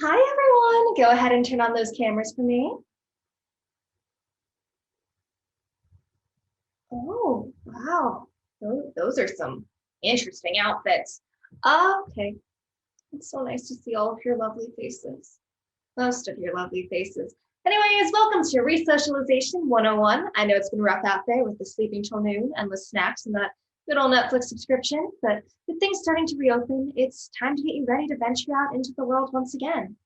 Hi, everyone. Go ahead and turn on those cameras for me. Oh, wow. Those are some interesting outfits. Okay. It's so nice to see all of your lovely faces. Most of your lovely faces. Anyways, welcome to Resocialization 101. I know it's been rough out there with the sleeping till noon, endless snacks, and that good old Netflix subscription, but with things starting to reopen, it's time to get you ready to venture out into the world once again.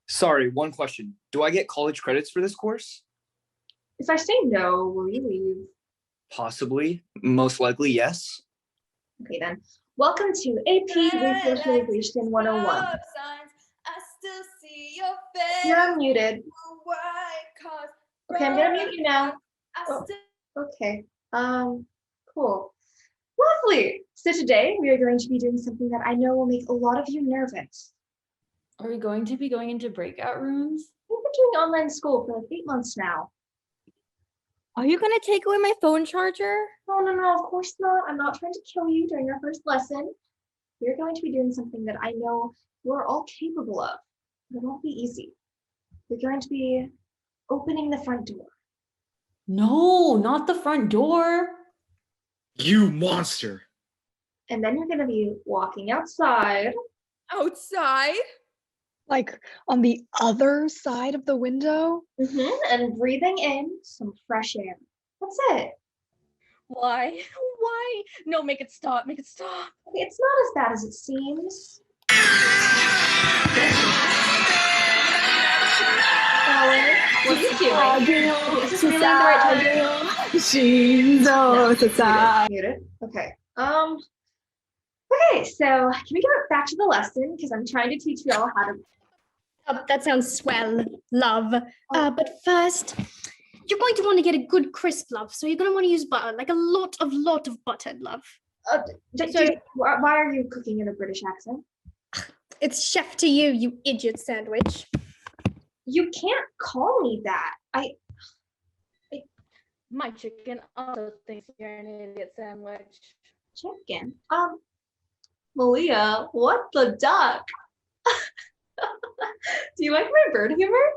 Sorry, one question. Do I get college credits for this course? If I say no, will you leave? Possibly. Most likely, yes. Okay, then. Welcome to AP Resocialization 101. I still see your face. You're unmuted. Okay, I'm gonna mute you now. Oh. Okay. Cool. Lovely. So today we are going to be doing something that I know will make a lot of you nervous. Are we going to be going into breakout rooms? We've been doing online school for like 8 months now. Are you gonna take away my phone charger? No, of course not. I'm not trying to kill you during our first lesson. We're going to be doing something that I know you're all capable of. It won't be easy. We're going to be opening the front door. No, not the front door. You monster. And then you're going to be walking outside. Outside? Like on the other side of the window? And breathing in some fresh air. That's it. Why? Why? No, make it stop. Make it stop. Okay, it's not as bad as it seems. Ellen, what are you doing? Is this really the right time? She's so Muted. Okay. Okay, so can we get back to the lesson? Because I'm trying to teach you all how to. Oh, that sounds swell, love. But first, you're going to want to get a good crisp, love. So you're going to want to use butter, like a lot of butter, love. Why are you cooking in a British accent? It's chef to you, you idiot sandwich. You can't call me that. My chicken also thinks you're an idiot sandwich. Chicken. Malia, what the duck? Do you like my bird humor?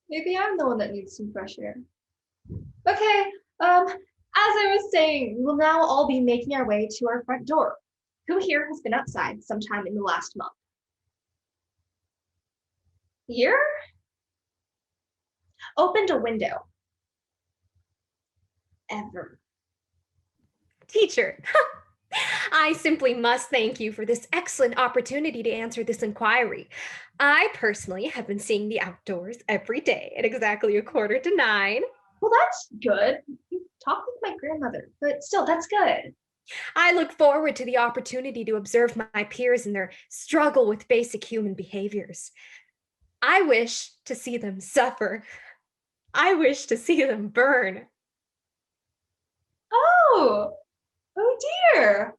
Maybe I'm the one that needs some fresh air. Okay, as I was saying, we'll now all be making our way to our front door. Who here has been outside sometime in the last month? Here? Opened a window. Ever. Teacher, I simply must thank you for this excellent opportunity to answer this inquiry. I personally have been seeing the outdoors every day at exactly 9:15. Well, that's good. You talk like my grandmother, but still, that's good. I look forward to the opportunity to observe my peers in their struggle with basic human behaviors. I wish to see them suffer. I wish to see them burn. Oh dear.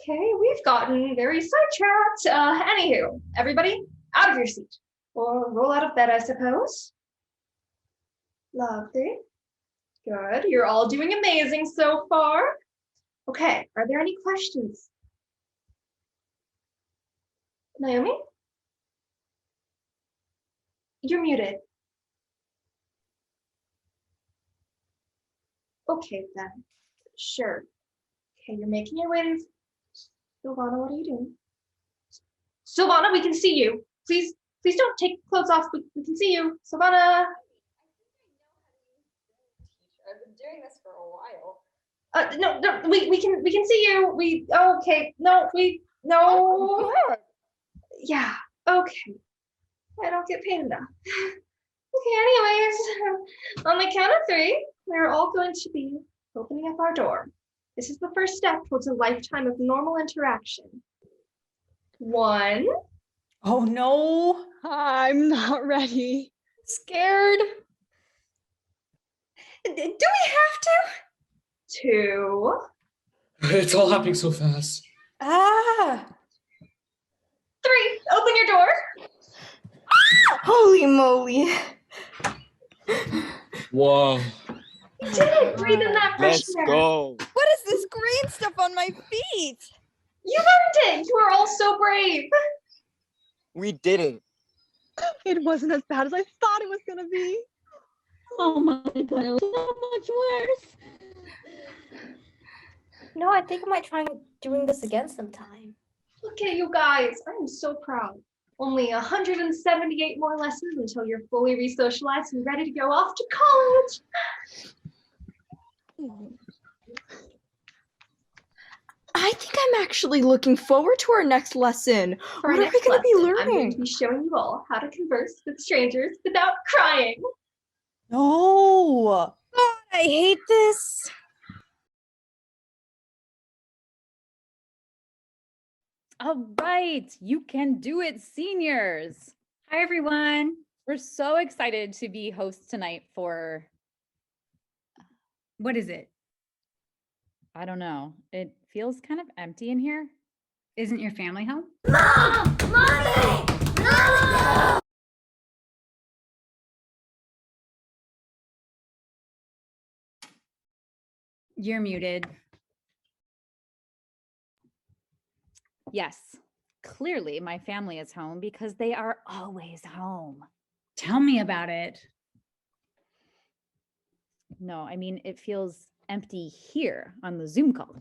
Okay, we've gotten very sidetracked. Anywho, everybody, out of your seat. Or roll out of bed, I suppose. Lovely. Good, you're all doing amazing so far. Okay, are there any questions? Naomi? You're muted. Okay, then. Sure. Okay, you're making your way to Silvana. What are you doing? Silvana, we can see you. Please don't take clothes off. We can see you. Silvana. I've been doing this for a while. No, we can see you. Okay. No. Yeah. Okay. I don't get paid enough. Okay, anyways, on the count of 3, we're all going to be opening up our door. This is the first step towards a lifetime of normal interaction. 1. Oh no. I'm not ready. Scared. Do we have to? 2. It's all happening so fast. 3. Open your door. Holy moly. Whoa. You did it. Breathe in that fresh Let's air. go. What is this green stuff on my feet? You earned it! You are all so brave! We didn't. It wasn't as bad as I thought it was gonna be. Oh my god, it was so much worse. No, I think I might try doing this again sometime. Look at you guys. I am so proud. Only 178 more lessons until you're fully re-socialized and ready to go off to college. I think I'm actually looking forward to our next lesson. For our What are we next going to be lesson, I'm going learning? to be showing you all how to converse with strangers without crying. No. I hate this. All right, you can do it, seniors. Hi, everyone. We're so excited to be hosts tonight for, What is it? I don't know, it feels kind of empty in here. Isn't your family home? You're muted. Yes, clearly my family is home because they are always home. Tell me about it. No, I mean, it feels empty here on the Zoom call.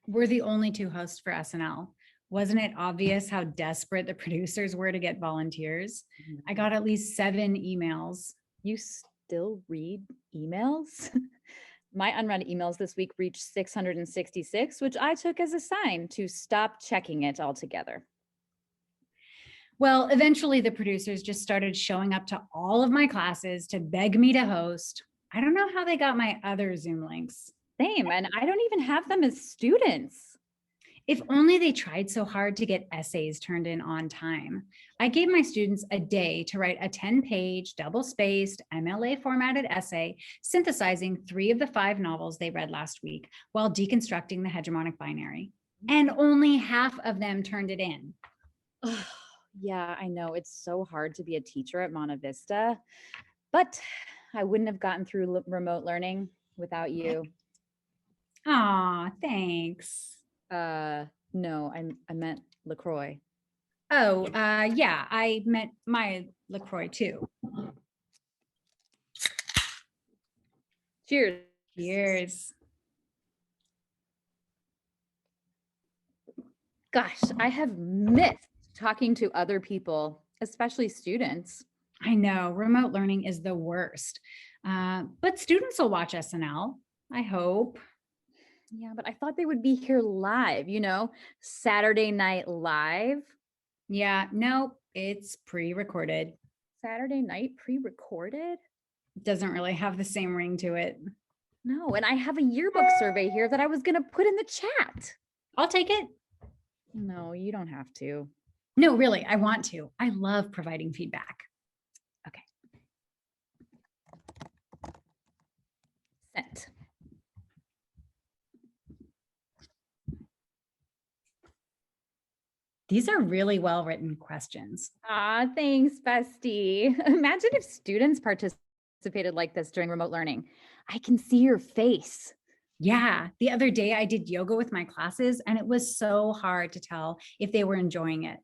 We're the only two hosts for SNL. Wasn't it obvious how desperate the producers were to get volunteers? I got at least 7 emails. You still read emails? My unread emails this week reached 666, which I took as a sign to stop checking it altogether. Well, eventually the producers just started showing up to all of my classes to beg me to host. I don't know how they got my other Zoom links. Same, and I don't even have them as students. If only they tried so hard to get essays turned in on time. I gave my students a day to write a 10-page, double-spaced, MLA formatted essay synthesizing 3 of the 5 novels they read last week while deconstructing the hegemonic binary. And only half of them turned it in. Yeah, I know. It's so hard to be a teacher at Monta Vista, but I wouldn't have gotten through remote learning without you. Aw, thanks. No, I meant LaCroix. Oh, yeah, I meant my LaCroix too. Cheers. Cheers. Gosh, I have missed talking to other people, especially students. I know, remote learning is the worst. But students will watch SNL, I hope. Yeah, but I thought they would be here live, Saturday Night Live. Yeah, no, it's pre-recorded. Saturday night pre-recorded? Doesn't really have the same ring to it. No, and I have a yearbook survey here that I was going to put in the chat. I'll take it. No, you don't have to. No, really, I want to. I love providing feedback. Okay. Sent. These are really well-written questions. Thanks, bestie. Imagine if students participated like this during remote learning. I can see your face. Yeah, the other day I did yoga with my classes and it was so hard to tell if they were enjoying it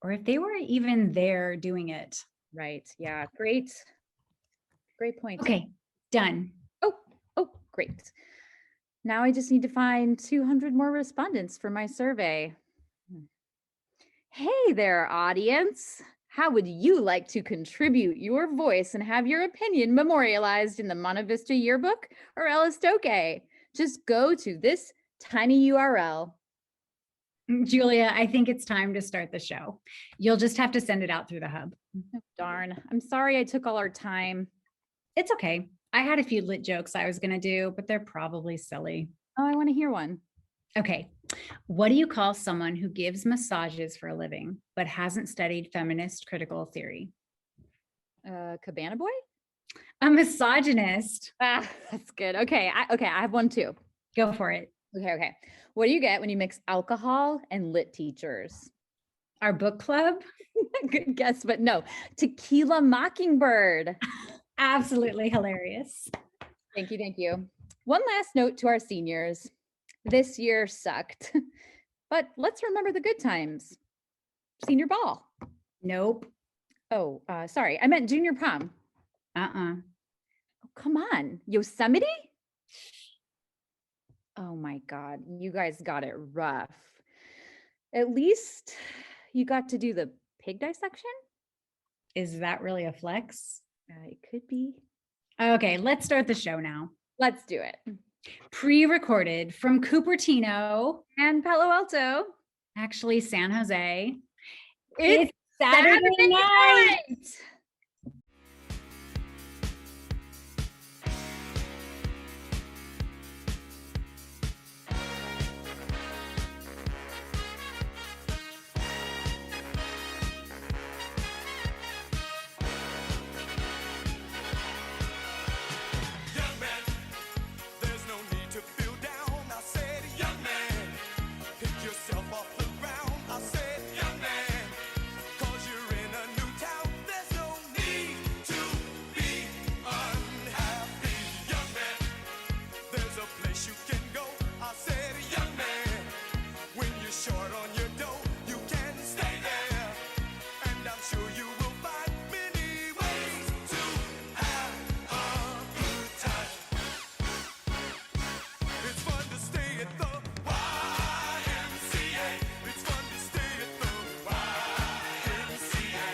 or if they were even there doing it. Right. Yeah. Great. Great point. Okay, done. Oh, great. Now I just need to find 200 more respondents for my survey. Hey there, audience. How would you like to contribute your voice and have your opinion memorialized in the Monta Vista yearbook or Elistoke? Just go to this tiny URL. Julia, I think it's time to start the show. You'll just have to send it out through the hub. Oh, darn. I'm sorry I took all our time. It's okay. I had a few lit jokes I was going to do, but they're probably silly. Oh, I want to hear one. Okay. What do you call someone who gives massages for a living, but hasn't studied feminist critical theory? Cabana Boy? A misogynist. That's good. Okay. I have one too. Go for it. Okay. What do you get when you mix alcohol and lit teachers? Our book club? Good guess, but no. Tequila Mockingbird. Absolutely hilarious. Thank you. One last note to our seniors. This year sucked. But let's remember the good times. Senior ball. Nope. Oh, sorry. I meant junior prom. Uh-uh. Oh, come on. Yosemite? Oh my God. You guys got it rough. At least you got to do the pig dissection? Is that really a flex? It could be. Okay, let's start the show now. Let's do it. Pre-recorded from Cupertino, And Palo Alto. actually San Jose. It's Saturday night. Young man, there's no need to feel down. I said, young man, pick yourself off the ground. I said, young man, 'cause you're in a new town. There's no need to be unhappy. Young man, there's a place you can go. I said, young man, when you're short on your dough, you can stay there. And I'm sure you will find many ways to have a good time. It's fun to stay at the YMCA. It's fun to stay at the YMCA.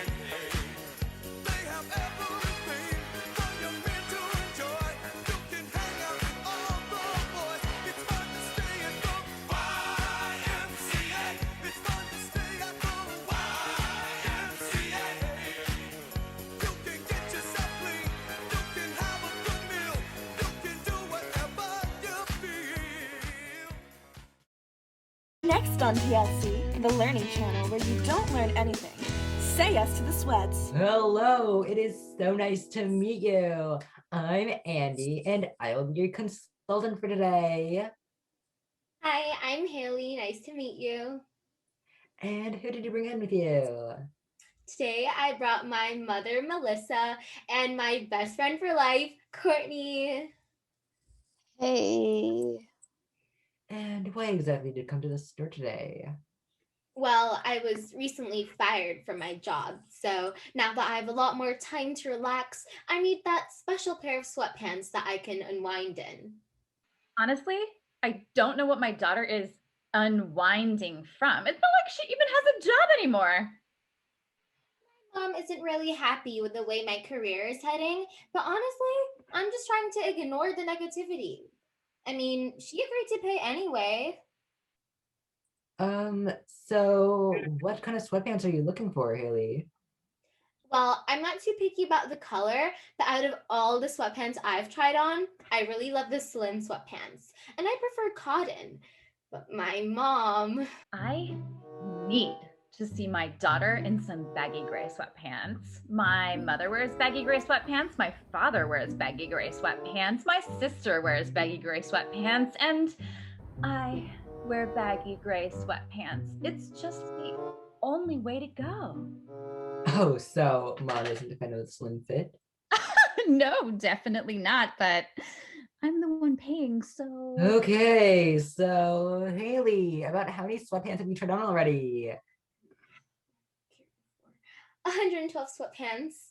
They have everything for young men to enjoy. You can hang out with all the boys. It's fun to stay at the YMCA. It's fun to stay at the YMCA. You can get yourself clean. You can have a good meal. You can do whatever you feel. Next on TLC, the learning channel where you don't learn anything. Say yes to the sweats. Hello, it is so nice to meet you. I'm Andy, and I will be your consultant for today. Hi, I'm Haley. Nice to meet you. And who did you bring in with you? Today I brought my mother, Melissa, and my best friend for life, Courtney. Hey. And why exactly did you come to the store today? Well, I was recently fired from my job, so now that I have a lot more time to relax, I need that special pair of sweatpants that I can unwind in. Honestly, I don't know what my daughter is unwinding from. It's not like she even has a job anymore. Mom isn't really happy with the way my career is heading, but honestly, I'm just trying to ignore the negativity. I mean, she agreed to pay anyway. So what kind of sweatpants are you looking for, Haley? Well, I'm not too picky about the color, but out of all the sweatpants I've tried on, I really love the slim sweatpants, and I prefer cotton. But my mom... I need to see my daughter in some baggy gray sweatpants. My mother wears baggy gray sweatpants. My father wears baggy gray sweatpants. My sister wears baggy gray sweatpants. And I wear baggy gray sweatpants. It's just the only way to go. Oh, so Mom isn't a fan of the slim fit? No, definitely not. But I'm the one paying, so. Okay, so Haley, about how many sweatpants have you tried on already? 112 sweatpants.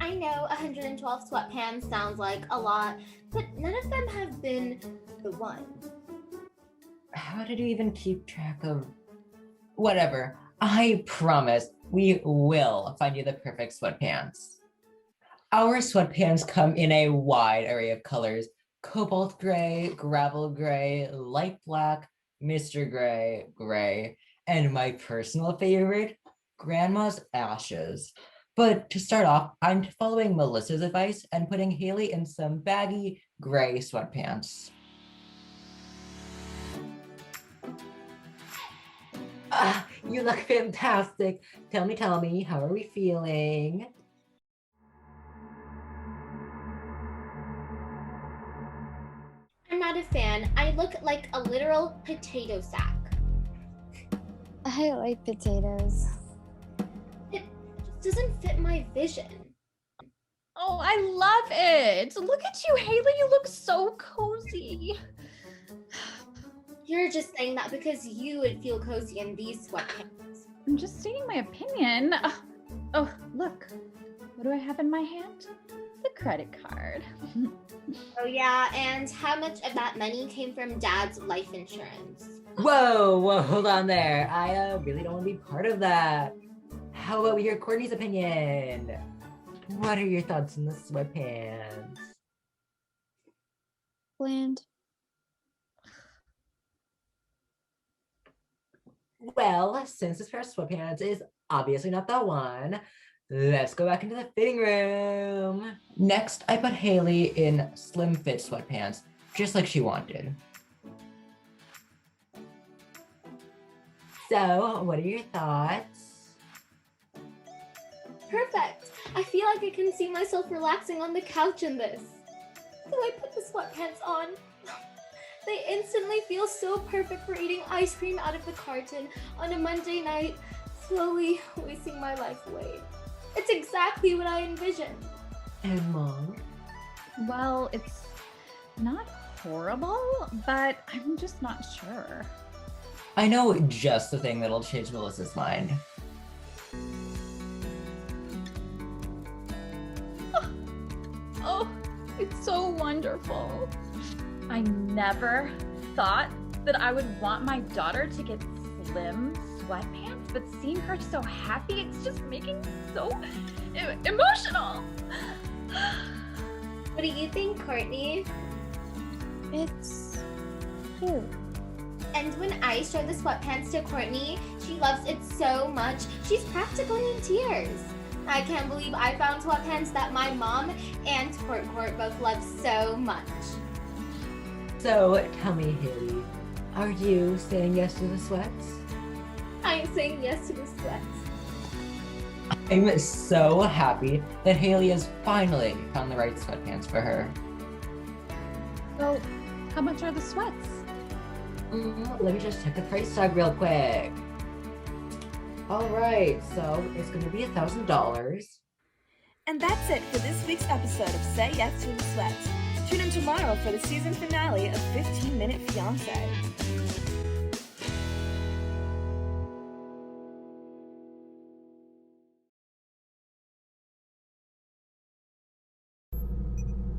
I know 112 sweatpants sounds like a lot, but none of them have been the one. How did you even keep track of... Whatever. I promise we will find you the perfect sweatpants. Our sweatpants come in a wide array of colors: cobalt gray, gravel gray, light black, Mr. Gray, gray, and my personal favorite, Grandma's Ashes. But to start off, I'm following Melissa's advice and putting Haley in some baggy gray sweatpants. You look fantastic. Tell me, how are we feeling? I'm not a fan. I look like a literal potato sack. I like potatoes. It just doesn't fit my vision. Oh, I love it. Look at you, Haley. You look so cozy. You're just saying that because you would feel cozy in these sweatpants. I'm just stating my opinion. Oh, look. What do I have in my hand? The credit card. Oh yeah, and how much of that money came from Dad's life insurance? Whoa, hold on there. I really don't want to be part of that. How about we hear Courtney's opinion? What are your thoughts on the sweatpants? Bland. Well, since this pair of sweatpants is obviously not the one, let's go back into the fitting room. Next, I put Haley in slim fit sweatpants, just like she wanted. So, what are your thoughts? Perfect. I feel like I can see myself relaxing on the couch in this. So I put the sweatpants on. They instantly feel so perfect for eating ice cream out of the carton on a Monday night, slowly wasting my life away. It's exactly what I envisioned. And Mom? Well, it's not horrible, but I'm just not sure. I know just the thing that'll change Melissa's mind. Oh, it's so wonderful. I never thought that I would want my daughter to get slim sweatpants, but seeing her so happy, it's just making me so emotional. What do you think, Courtney? It's cute. And when I show the sweatpants to Courtney, she loves it so much, she's practically in tears. I can't believe I found sweatpants that my mom and Court both love so much. So, tell me, Haley, are you saying yes to the sweats? I'm saying yes to the sweats. I'm so happy that Haley has finally found the right sweatpants for her. So, how much are the sweats? Let me just check the price tag real quick. All right, so it's going to be $1,000. And that's it for this week's episode of Say Yes to the Sweats. Tune in tomorrow for the season finale of 15 Minute Fiancé.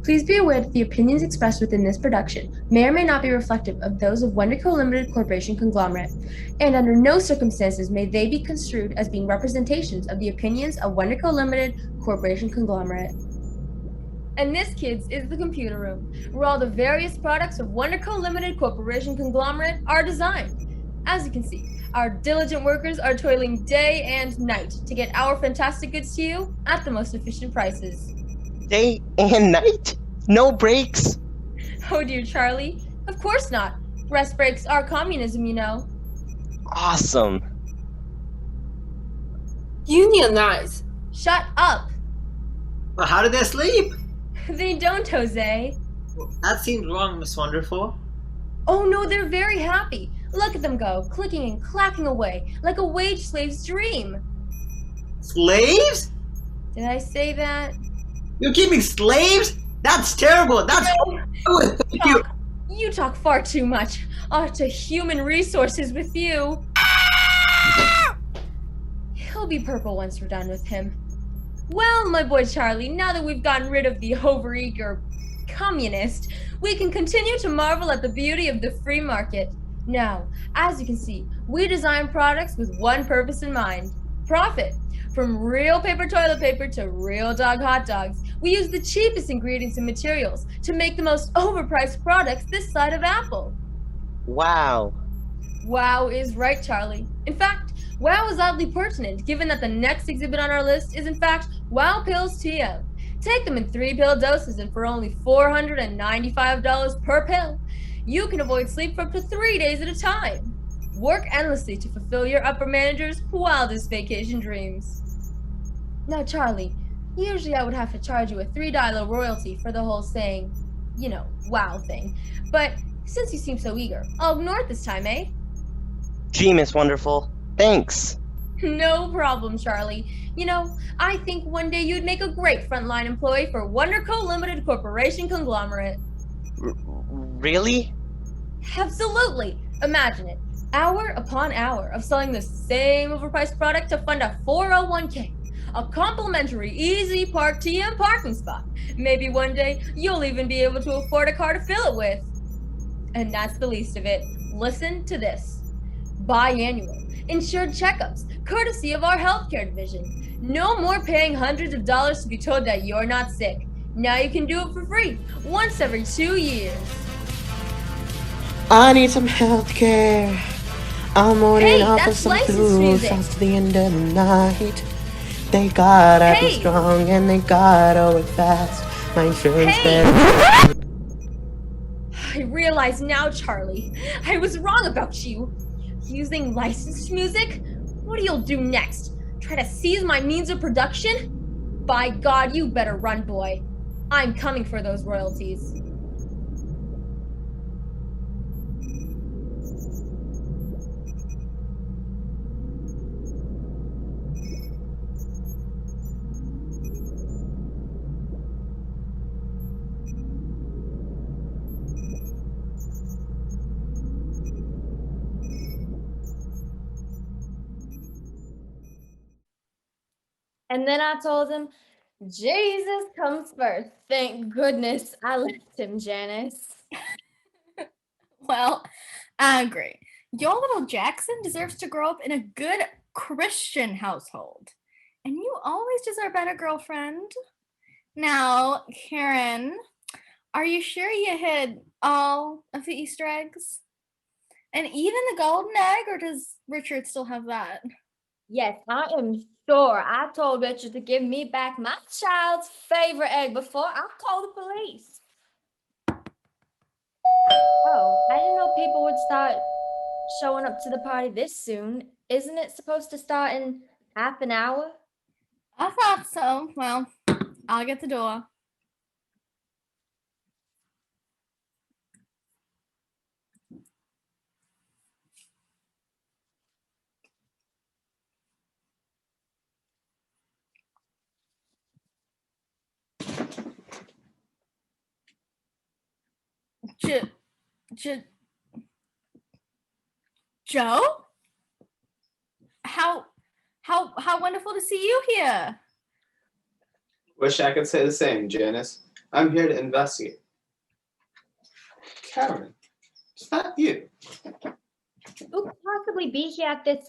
Please be aware that the opinions expressed within this production may or may not be reflective of those of Wendico Limited Corporation Conglomerate, and under no circumstances may they be construed as being representations of the opinions of Wendico Limited Corporation Conglomerate. And this, kids, is the computer room, where all the various products of Wendico Limited Corporation Conglomerate are designed. As you can see, our diligent workers are toiling day and night to get our fantastic goods to you at the most efficient prices. Day and night? No breaks? Oh dear, Charlie. Of course not. Rest breaks are communism, you know. Awesome. Unionize. Shut up. But how do they sleep? They don't, Jose. That seems wrong, Miss Wonderful. Oh no, they're very happy. Look at them go, clicking and clacking away, like a wage slave's dream. Slaves? Did I say that? You're keeping slaves? That's terrible. That's You talk far too much. To human resources with you. He'll be purple once we're done with him. Well, my boy Charlie, now that we've gotten rid of the overeager communist, we can continue to marvel at the beauty of the free market. Now, as you can see, we design products with one purpose in mind: profit. From real paper toilet paper to real dog hot dogs, we use the cheapest ingredients and materials to make the most overpriced products this side of Apple. Wow. Wow is right, Charlie. In fact, wow is oddly pertinent given that the next exhibit on our list is in fact Wow Pills TM. Take them in 3-pill doses and for only $495 per pill, you can avoid sleep for up to 3 days at a time. Work endlessly to fulfill your upper manager's wildest vacation dreams. Now, Charlie, usually I would have to charge you a $3 royalty for the whole saying, you know, wow thing. But since you seem so eager, I'll ignore it this time, eh? Gee, Miss Wonderful. Thanks. No problem, Charlie. You know, I think one day you'd make a great frontline employee for Wonderco Limited Corporation Conglomerate. Really? Absolutely. Imagine it. Hour upon hour of selling the same overpriced product to fund a 401k. A complimentary Easy Park TM parking spot. Maybe one day you'll even be able to afford a car to fill it with. And that's the least of it. Listen to this. Biannual, insured checkups, courtesy of our healthcare division. No more paying hundreds of dollars to be told that you're not sick. Now you can do it for free, once every 2 years. I need some health care. I'm ordering Hey, off of that's some licensed flu music. shots to the end of the night. They gotta be Hey. strong and they gotta work fast. My insurance Hey. better. I realize now, Charlie, I was wrong about you. Using licensed music? What you'll do next? Try to seize my means of production? By God, you better run, boy. I'm coming for those royalties. And then I told him, Jesus comes first. Thank goodness I left him, Janice. Well, I agree. Your little Jackson deserves to grow up in a good Christian household. And you always deserve better, girlfriend. Now, Karen, are you sure you hid all of the Easter eggs? And even the golden egg, or does Richard still have that? Yes, I am sure. I told Richard to give me back my child's favorite egg before I call the police. Oh, I didn't know people would start showing up to the party this soon. Isn't it supposed to start in half an hour? I thought so. Well, I'll get the door. Joe? How wonderful to see you here. Wish I could say the same, Janice. I'm here to investigate. Karen, is that you? Who could possibly be here at this,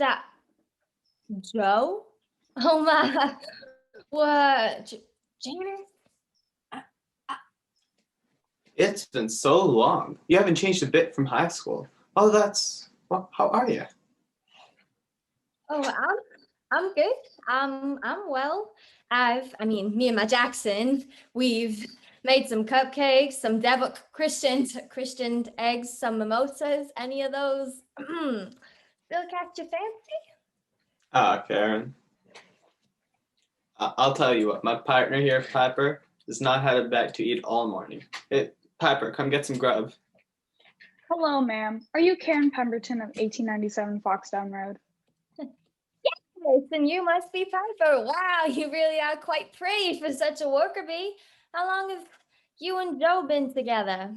Joe? Oh my, what, Janice? It's been so long. You haven't changed a bit from high school. Oh, well, how are you? Oh, I'm good. I'm well. Me and my Jackson, we've made some cupcakes, some devil Christian eggs, some mimosas. Any of those still catch your fancy? Ah, Karen. I'll tell you what, my partner here, Piper, has not had a bite to eat all morning. Piper, come get some grub. Hello, ma'am. Are you Karen Pemberton of 1897 Foxdown Road? Yes, and you must be Piper. Wow, you really are quite pretty for such a worker bee. How long have you and Joe been together?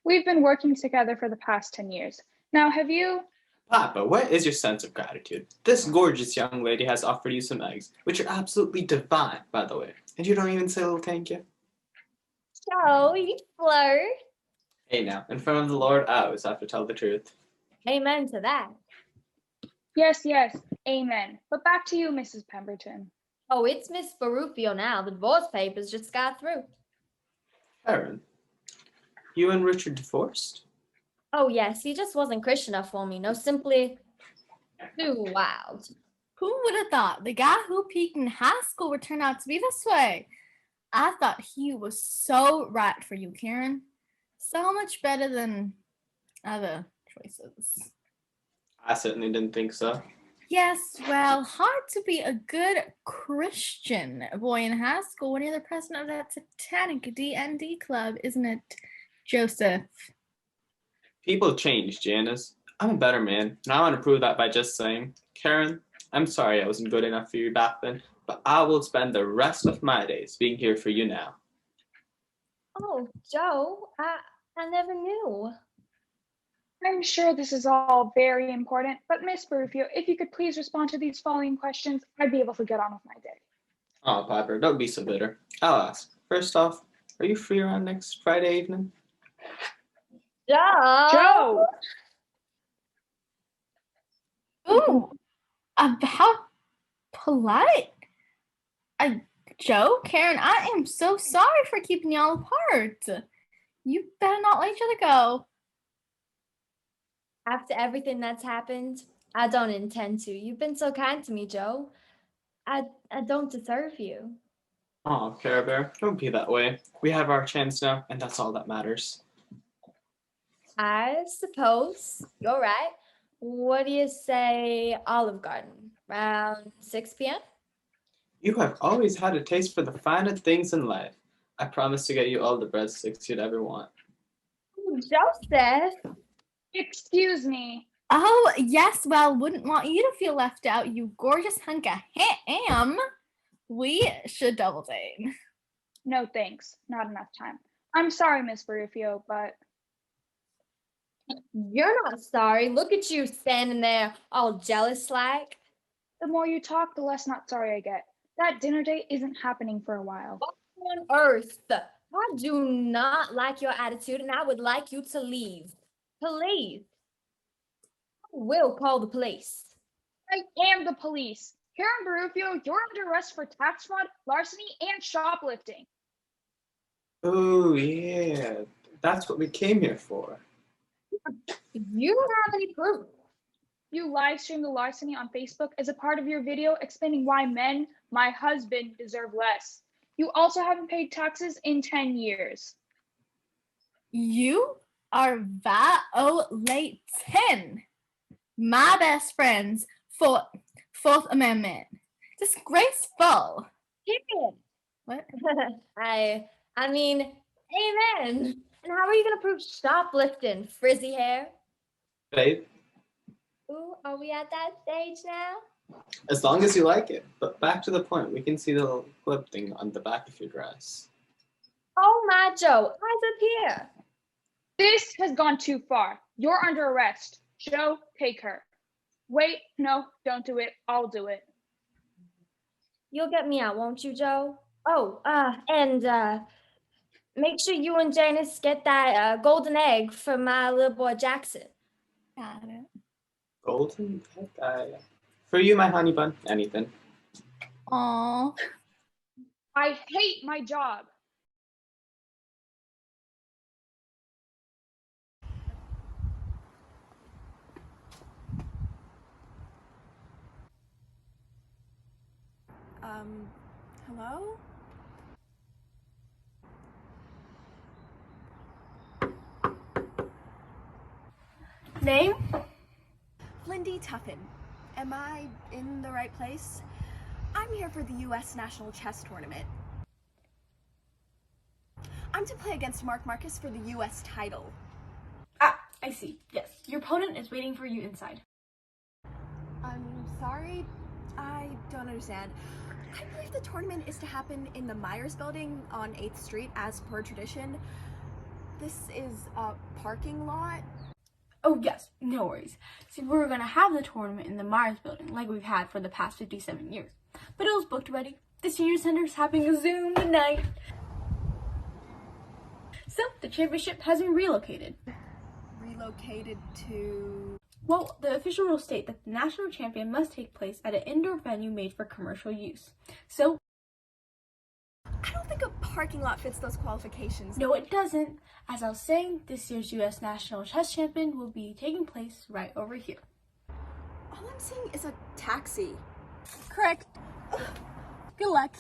We've been working together for the past 10 years. Now, have you... Papa, where is your sense of gratitude? This gorgeous young lady has offered you some eggs, which are absolutely divine, by the way. And you don't even say a little thank you? Joe, you flirt. Hey now, in front of the Lord, I always have to tell the truth. Amen to that. Yes, amen. But back to you, Mrs. Pemberton. Oh, it's Miss Barufio now. The divorce papers just got through. Karen, you and Richard divorced? Oh, yes, he just wasn't Christian enough for me. No, simply too wild. Who would have thought the guy who peaked in high school would turn out to be this way? I thought he was so right for you, Karen. So much better than other choices. I certainly didn't think so. Yes, well, hard to be a good Christian boy in high school when you're the president of that satanic D&D club, isn't it, Joseph? People change, Janice. I'm a better man, and I want to prove that by just saying, Karen, I'm sorry I wasn't good enough for you back then, but I will spend the rest of my days being here for you now. Oh, Joe, I never knew. I'm sure this is all very important, but Miss Barufio, if you could please respond to these following questions, I'd be able to get on with my day. Oh, Piper, don't be so bitter. I'll ask. First off, are you free around next Friday evening? Joe! Ooh, how polite. Joe, Karen, I am so sorry for keeping y'all apart. You better not let each other go. After everything that's happened, I don't intend to. You've been so kind to me, Joe. I don't deserve you. Oh, Care Bear, don't be that way. We have our chance now, and that's all that matters. I suppose you're right. What do you say, Olive Garden? Around 6 p.m.? You have always had a taste for the finer things in life. I promise to get you all the breadsticks you'd ever want. Ooh, Joseph! Excuse me. Oh, yes, well, wouldn't want you to feel left out, you gorgeous hunk of ham. We should double date. No thanks, not enough time. I'm sorry, Miss Barufio, but You're not sorry. Look at you standing there all jealous like. the more you talk, the less not sorry I get. That dinner date isn't happening for a while. What on earth? I do not like your attitude and I would like you to leave. Please. I will call the police. I am the police. Karen Barufio, you're under arrest for tax fraud, larceny, and shoplifting. Oh, yeah. That's what we came here for. You don't have any proof. You live streamed the larceny on Facebook as a part of your video explaining why men, my husband, deserve less. You also haven't paid taxes in 10 years. You are violating my best friend's Fourth Amendment. Disgraceful. Period. What? I mean, amen. And how are you gonna prove shoplifting, frizzy hair? Babe, Ooh, are we at that stage now? as long as you like it. But back to the point, we can see the little clip thing on the back of your dress. Oh my Joe, eyes up here. This has gone too far. You're under arrest. Joe, take her. Wait, no, don't do it. I'll do it. You'll get me out, won't you, Joe? Oh, and make sure you and Janice get that golden egg for my little boy Jackson. Got it. Golden egg. For you, my honey bun. Anything. Aww. I hate my job. Hello? Name? Lindy Tuffin. Am I in the right place? I'm here for the U.S. National Chess Tournament. I'm to play against Mark Marcus for the U.S. title. Ah, I see. Yes, your opponent is waiting for you inside. I'm sorry, I don't understand. I believe the tournament is to happen in the Myers Building on 8th Street as per tradition. This is a parking lot. Oh yes, no worries. See, we were gonna have the tournament in the Myers Building like we've had for the past 57 years. But it was booked already. The senior center is having a Zoom tonight. So the championship has been relocated. Relocated to... Well, the official rules state that the national champion must take place at an indoor venue made for commercial use. So I don't think a parking lot fits those qualifications. no, it doesn't. As I was saying, this year's U.S. National Chess Champion will be taking place right over here. All I'm seeing is a taxi. Correct. Good luck.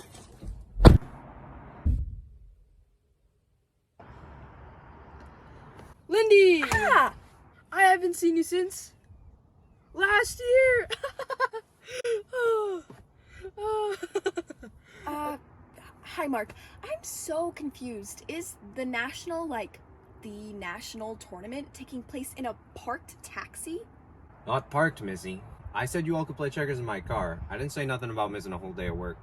Lindy! Ah! I haven't seen you since last year. Hi Mark. I'm so confused. Is the national, the national tournament taking place in a parked taxi? Not parked, Missy. I said you all could play checkers in my car. I didn't say nothing about missing a whole day of work.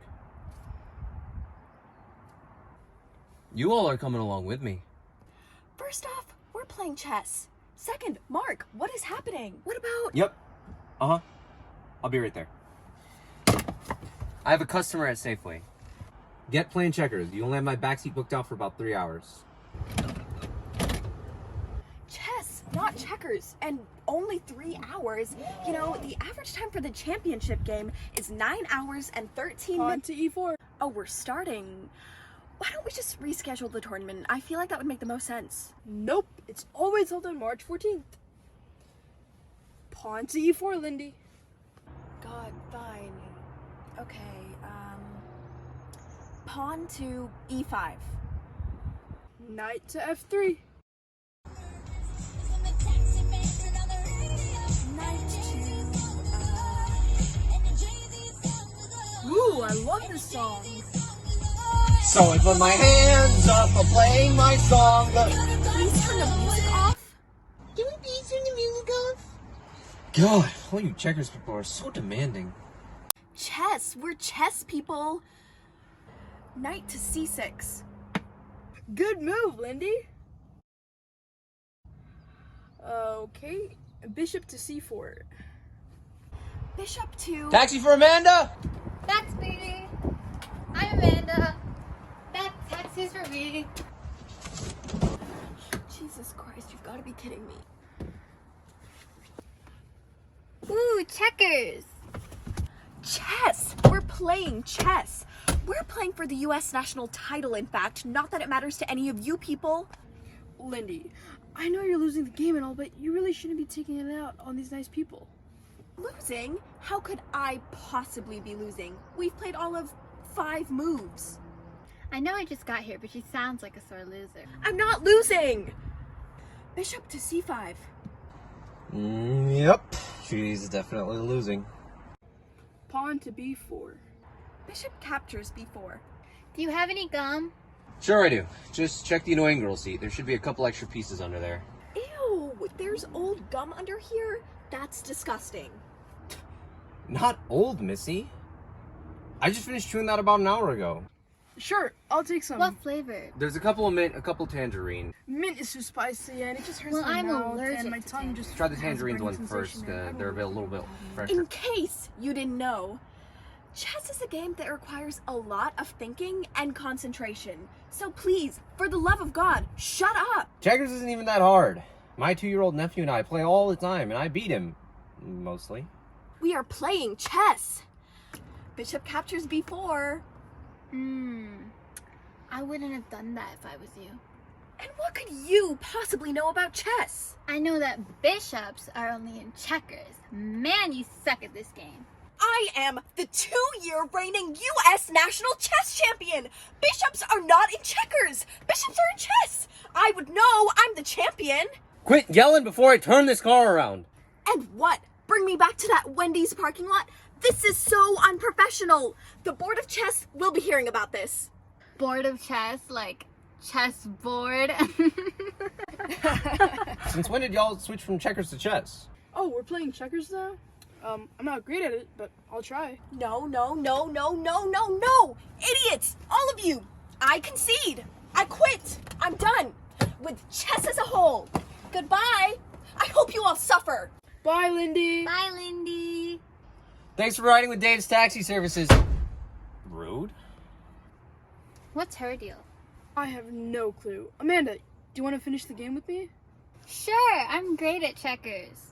You all are coming along with me. First off, we're playing chess. Second, Mark, what is happening? What about... Yep. Uh-huh. I'll be right there. I have a customer at Safeway. Get playing checkers. You only have my backseat booked out for about 3 hours. Chess, not checkers, and only 3 hours. You know, the average time for the championship game is 9 hours and 13 minutes. to E4. Oh, we're starting. Why don't we just reschedule the tournament? I feel like that would make the most sense. Nope, it's always held on March 14th. Pawn to E4, Lindy. God, fine. Okay, pawn to E5. Knight to F3. Knight to, Ooh, I love this song. So I put my hands up, I'm playing my song. Please turn the music off. Can we please turn the music off? God, all you checkers people are so demanding. Chess, we're chess people. Knight to C6. Good move, Lindy. Okay, bishop to C4. Bishop to... Taxi for Amanda! That's me. I'm Amanda. That taxi's for me. Jesus Christ, you've got to be kidding me. Ooh, checkers. Chess! We're playing chess. We're playing for the US national title, in fact. Not that it matters to any of you people. Lindy, I know you're losing the game and all, but you really shouldn't be taking it out on these nice people. Losing? How could I possibly be losing? We've played all of 5 moves. I know I just got here, but she sounds like a sore loser. I'm not losing! Bishop to C5. Yep, she's definitely losing. Pawn to B4. Bishop captures B4. Do you have any gum? Sure I do. Just check the annoying girl seat. There should be a couple extra pieces under there. Ew, there's old gum under here? That's disgusting. Not old, Missy. I just finished chewing that about an hour ago. Sure, I'll take some. What flavor? There's a couple of mint, a couple tangerine. Mint is too spicy and it just hurts Well, my I'm mouth allergic and my to tongue just Try the has a tangerines one burning first. sensation and I They're a little bit fresher. In case you didn't know, chess is a game that requires a lot of thinking and concentration. So please, for the love of God, shut up! Checkers isn't even that hard. My 2-year-old nephew and I play all the time, and I beat him. Mostly. We are playing chess! Bishop captures B4. I wouldn't have done that if I was you. And what could you possibly know about chess? I know that bishops are only in checkers. Man, you suck at this game. I am the 2-year reigning US national chess champion! Bishops are not in checkers! Bishops are in chess! I would know, I'm the champion! Quit yelling before I turn this car around. And what? Bring me back to that Wendy's parking lot? This is so unprofessional! The board of chess will be hearing about this. Board of chess? Like chess board? Since when did y'all switch from checkers to chess? Oh, we're playing checkers now? I'm not great at it, but I'll try. No, no, no, no, no, no, no! Idiots! All of you! I concede! I quit! I'm done! With chess as a whole! Goodbye! I hope you all suffer! Bye, Lindy! Bye, Lindy! Thanks for riding with Dave's Taxi Services. Rude. What's her deal? I have no clue. Amanda, do you want to finish the game with me? Sure, I'm great at checkers.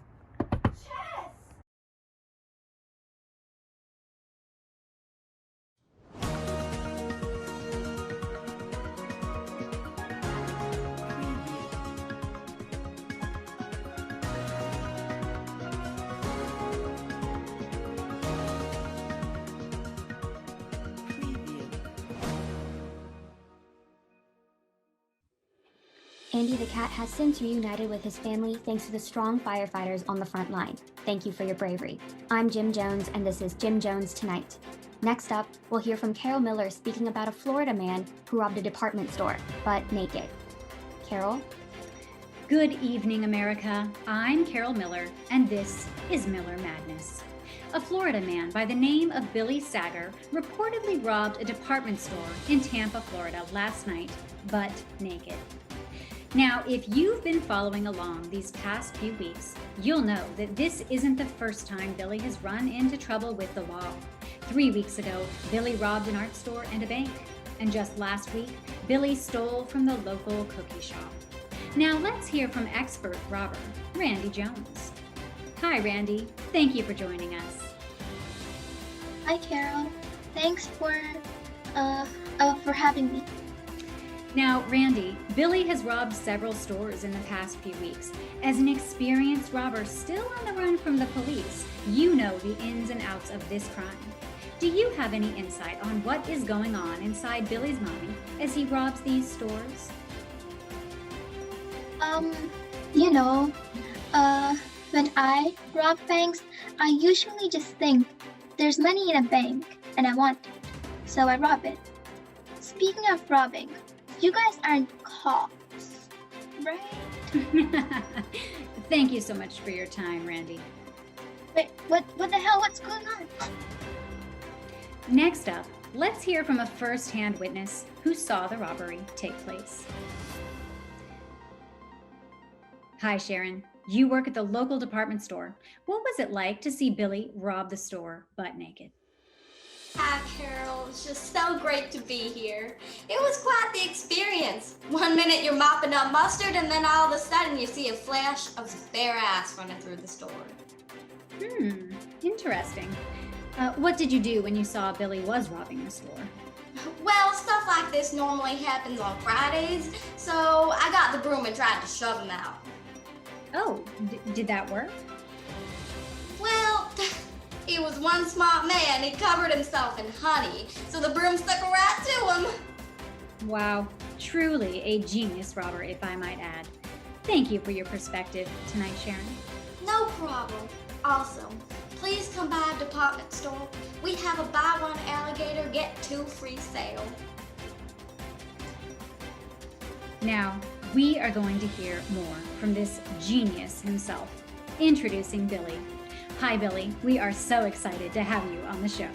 Andy the cat has since reunited with his family thanks to the strong firefighters on the front line. Thank you for your bravery. I'm Jim Jones, and this is Jim Jones Tonight. Next up, we'll hear from Carol Miller speaking about a Florida man who robbed a department store, but naked. Carol? Good evening, America. I'm Carol Miller, and this is Miller Madness. A Florida man by the name of Billy Sager reportedly robbed a department store in Tampa, Florida last night, but naked. Now, if you've been following along these past few weeks, you'll know that this isn't the first time Billy has run into trouble with the law. 3 weeks ago, Billy robbed an art store and a bank. And just last week, Billy stole from the local cookie shop. Now let's hear from expert robber, Randy Jones. Hi, Randy. Thank you for joining us. Hi, Carol. Thanks for having me. Now, Randy, Billy has robbed several stores in the past few weeks. As an experienced robber still on the run from the police, you know the ins and outs of this crime. Do you have any insight on what is going on inside Billy's mind as he robs these stores? When I rob banks, I usually just think there's money in a bank and I want it, so I rob it. Speaking of robbing, you guys aren't cops, right? Thank you so much for your time, Randy. Wait, what the hell? What's going on? Next up, let's hear from a first-hand witness who saw the robbery take place. Hi, Sharon. You work at the local department store. What was it like to see Billy rob the store butt naked? Hi, Carol. It's just so great to be here. It was quite the experience. One minute you're mopping up mustard, and then all of a sudden you see a flash of bare ass running through the store. Interesting. What did you do when you saw Billy was robbing the store? Well, stuff like this normally happens on Fridays, so I got the broom and tried to shove him out. Oh, did that work? Well, he was one smart man. He covered himself in honey, so the broom stuck right to him. Wow, truly a genius robber, if I might add. Thank you for your perspective tonight, Sharon. No problem. Also, please come by our department store. We have a buy one alligator, get two free sale. Now, we are going to hear more from this genius himself. Introducing Billy. Hi, Billy. We are so excited to have you on the show.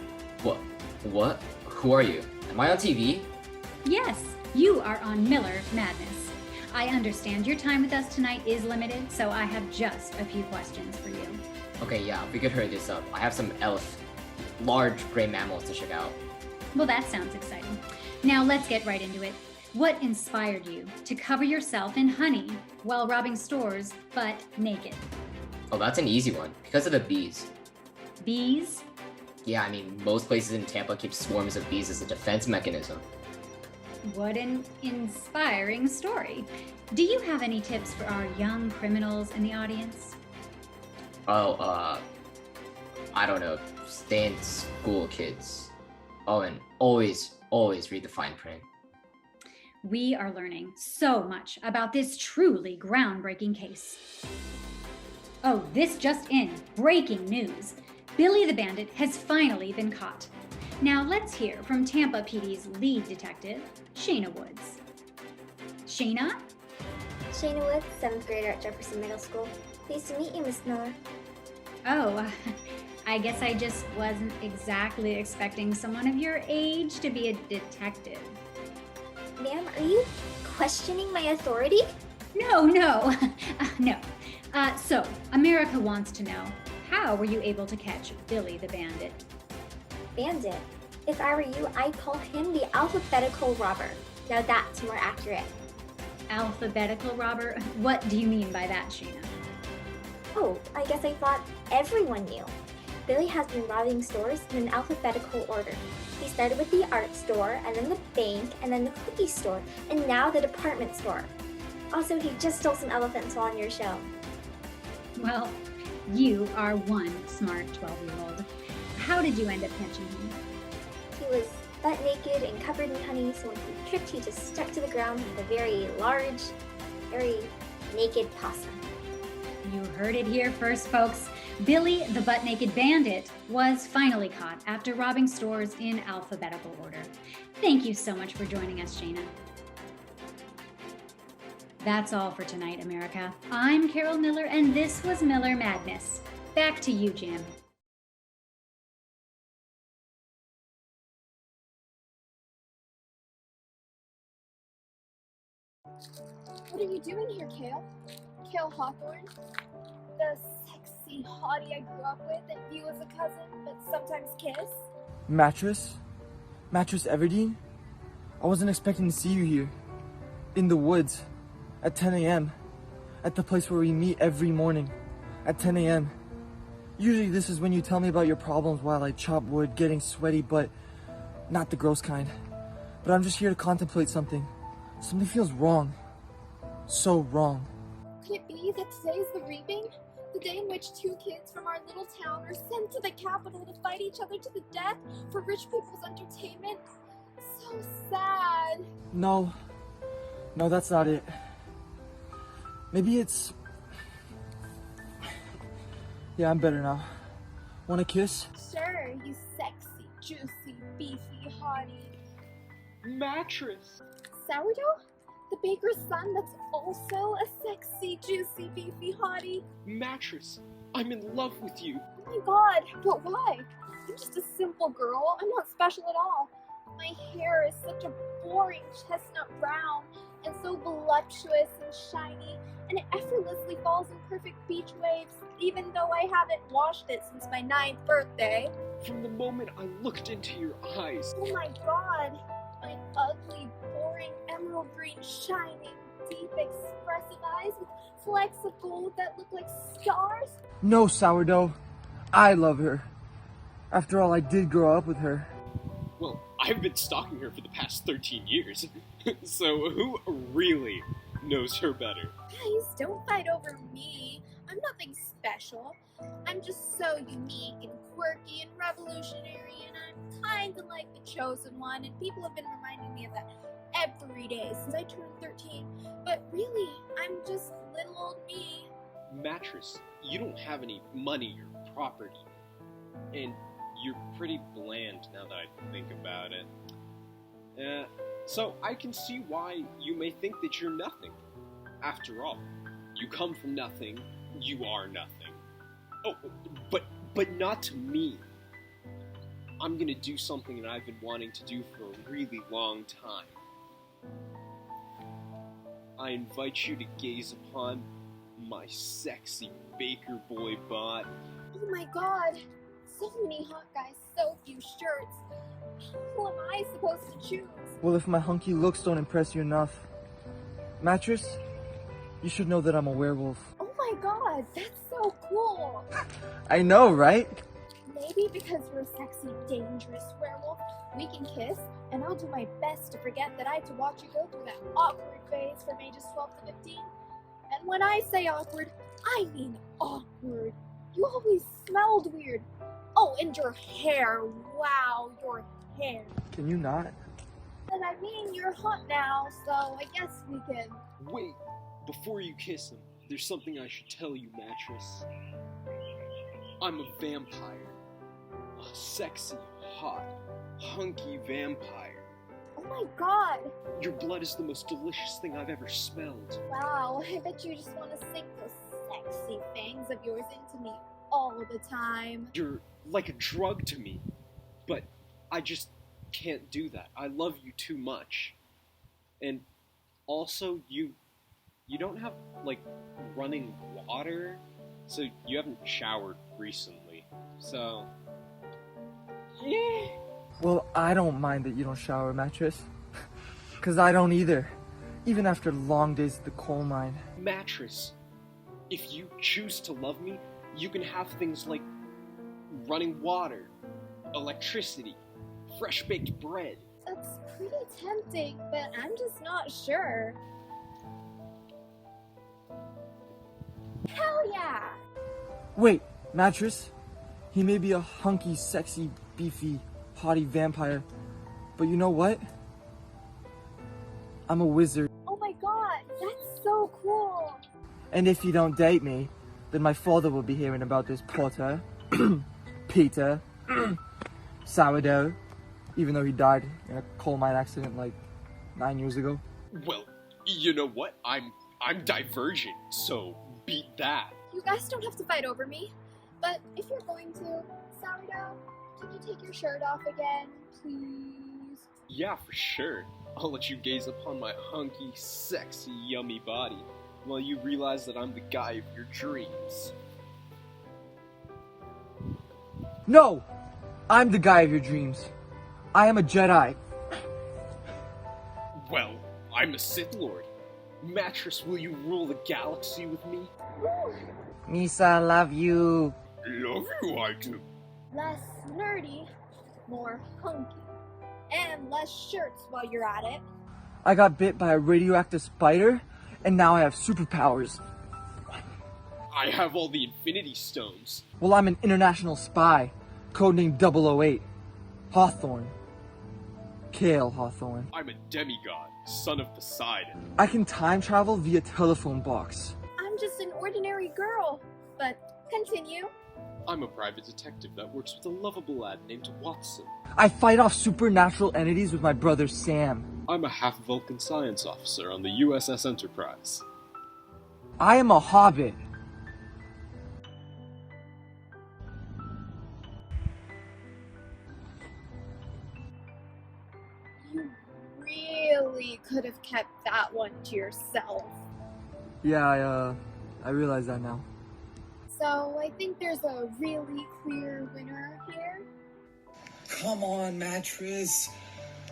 What? Who are you? Am I on TV? Yes, you are on Miller Madness. I understand your time with us tonight is limited, so I have just a few questions for you. Okay, yeah, we could hurry this up. I have some large gray mammals to check out. Well, that sounds exciting. Now let's get right into it. What inspired you to cover yourself in honey while robbing stores, but naked? Oh, that's an easy one. Because of the bees. Bees? Yeah, I mean, most places in Tampa keep swarms of bees as a defense mechanism. What an inspiring story. Do you have any tips for our young criminals in the audience? Oh, I don't know. Stay in school, kids. Oh, and always read the fine print. We are learning so much about this truly groundbreaking case. Oh, this just in, breaking news. Billy the Bandit has finally been caught. Now let's hear from Tampa PD's lead detective, Shayna Woods. Shayna? Shayna Woods, 7th grader at Jefferson Middle School. Pleased to meet you, Miss Miller. Oh, I guess I just wasn't exactly expecting someone of your age to be a detective. Ma'am, are you questioning my authority? No. No. So, America wants to know, how were you able to catch Billy the Bandit? Bandit? If I were you, I'd call him the alphabetical robber. Now that's more accurate. Alphabetical robber? What do you mean by that, Sheena? Oh, I guess I thought everyone knew. Billy has been robbing stores in an alphabetical order. He started with the art store, and then the bank, and then the cookie store, and now the department store. Also, he just stole some elephants while on your show. Well, you are one smart 12-year-old. How did you end up catching him? He was butt naked and covered in honey, so when he tripped, he just stuck to the ground with a very large, very naked possum. You heard it here first, folks. Billy the Butt Naked Bandit was finally caught after robbing stores in alphabetical order. Thank you so much for joining us, Shayna. That's all for tonight, America. I'm Carol Miller, and this was Miller Madness. Back to you, Jim. What are you doing here, Kale? Kale Hawthorne? The sexy hottie I grew up with and view as a cousin, but sometimes kiss? Mattress? Mattress Everdeen? I wasn't expecting to see you here. In the woods. At 10 a.m. At the place where we meet every morning. At 10 a.m. Usually this is when you tell me about your problems while I chop wood, getting sweaty, but not the gross kind. But I'm just here to contemplate something. Something feels wrong. So wrong. Could it be that today's the reaping? The day in which 2 kids from our little town are sent to the capital to fight each other to the death for rich people's entertainment? So sad. No, that's not it. Maybe it's... Yeah, I'm better now. Want a kiss? Sure, you sexy, juicy, beefy hottie. Mattress. Sourdough? The baker's son that's also a sexy, juicy, beefy hottie? Mattress. I'm in love with you. Oh my god, but why? I'm just a simple girl. I'm not special at all. My hair is such a boring chestnut brown and so voluptuous and shiny, and it effortlessly falls in perfect beach waves, even though I haven't washed it since my 9th birthday. From the moment I looked into your eyes. Oh my god, my ugly, boring, emerald green, shining, deep, expressive eyes with flecks of gold that look like stars? No, Sourdough. I love her. After all, I did grow up with her. Well, I've been stalking her for the past 13 years. So who really knows her better? Guys, don't fight over me. I'm nothing special. I'm just so unique and quirky and revolutionary, and I'm kinda like the chosen one, and people have been reminding me of that every day since I turned 13. But really, I'm just little old me. Mattress, you don't have any money or property. And you're pretty bland now that I think about it. So I can see why you may think that you're nothing. After all, you come from nothing, you are nothing. Oh, but not to me. I'm gonna do something that I've been wanting to do for a really long time. I invite you to gaze upon my sexy baker boy bot. Oh my god, so many hot guys, so few shirts. Who am I supposed to choose? Well, if my hunky looks don't impress you enough. Mattress, you should know that I'm a werewolf. Oh my god, that's so cool. I know, right? Maybe because we're a sexy, dangerous werewolf, we can kiss, and I'll do my best to forget that I had to watch you go through that awkward phase from ages 12 to 15. And when I say awkward, I mean awkward. You always smelled weird. Oh, and your hair. Wow, your hair. Can you not? And I mean, you're hot now, so I guess we can... Wait, before you kiss him, there's something I should tell you, Mattress. I'm a vampire. A sexy, hot, hunky vampire. Oh my god! Your blood is the most delicious thing I've ever smelled. Wow, I bet you just want to sink those sexy fangs of yours into me all the time. You're like a drug to me, but I just can't do that. I love you too much. And also, you don't have, like, running water, so you haven't showered recently. So, yeah. Well, I don't mind that you don't shower, Mattress. Because I don't either. Even after long days at the coal mine. Mattress, if you choose to love me, you can have things like running water, electricity, fresh baked bread. That's pretty tempting, but I'm just not sure. Hell yeah! Wait, Mattress? He may be a hunky, sexy, beefy, haughty vampire, but you know what? I'm a wizard. Oh my god, that's so cool! And if you don't date me, then my father will be hearing about this Potter, Peter, Sourdough, even though he died in a coal mine accident like 9 years ago. Well, you know what? I'm divergent, so beat that. You guys don't have to fight over me, but if you're going to, Sourdough, can you take your shirt off again, please? Yeah, for sure. I'll let you gaze upon my hunky, sexy, yummy body while you realize that I'm the guy of your dreams. No! I'm the guy of your dreams. I am a Jedi. Well, I'm a Sith Lord. Mattress, will you rule the galaxy with me? Misa, love you. Love you, I do. Less nerdy, more hunky. And less shirts while you're at it. I got bit by a radioactive spider, and now I have superpowers. I have all the Infinity Stones. Well, I'm an international spy, codenamed 008. Hawthorne. Kale Hawthorne. I'm a demigod, son of Poseidon. I can time travel via telephone box. I'm just an ordinary girl, but continue. I'm a private detective that works with a lovable lad named Watson. I fight off supernatural entities with my brother Sam. I'm a half-Vulcan science officer on the USS Enterprise. I am a hobbit. You really could have kept that one to yourself. Yeah, I realize that now. So I think there's a really clear winner here. Come on, Mattress.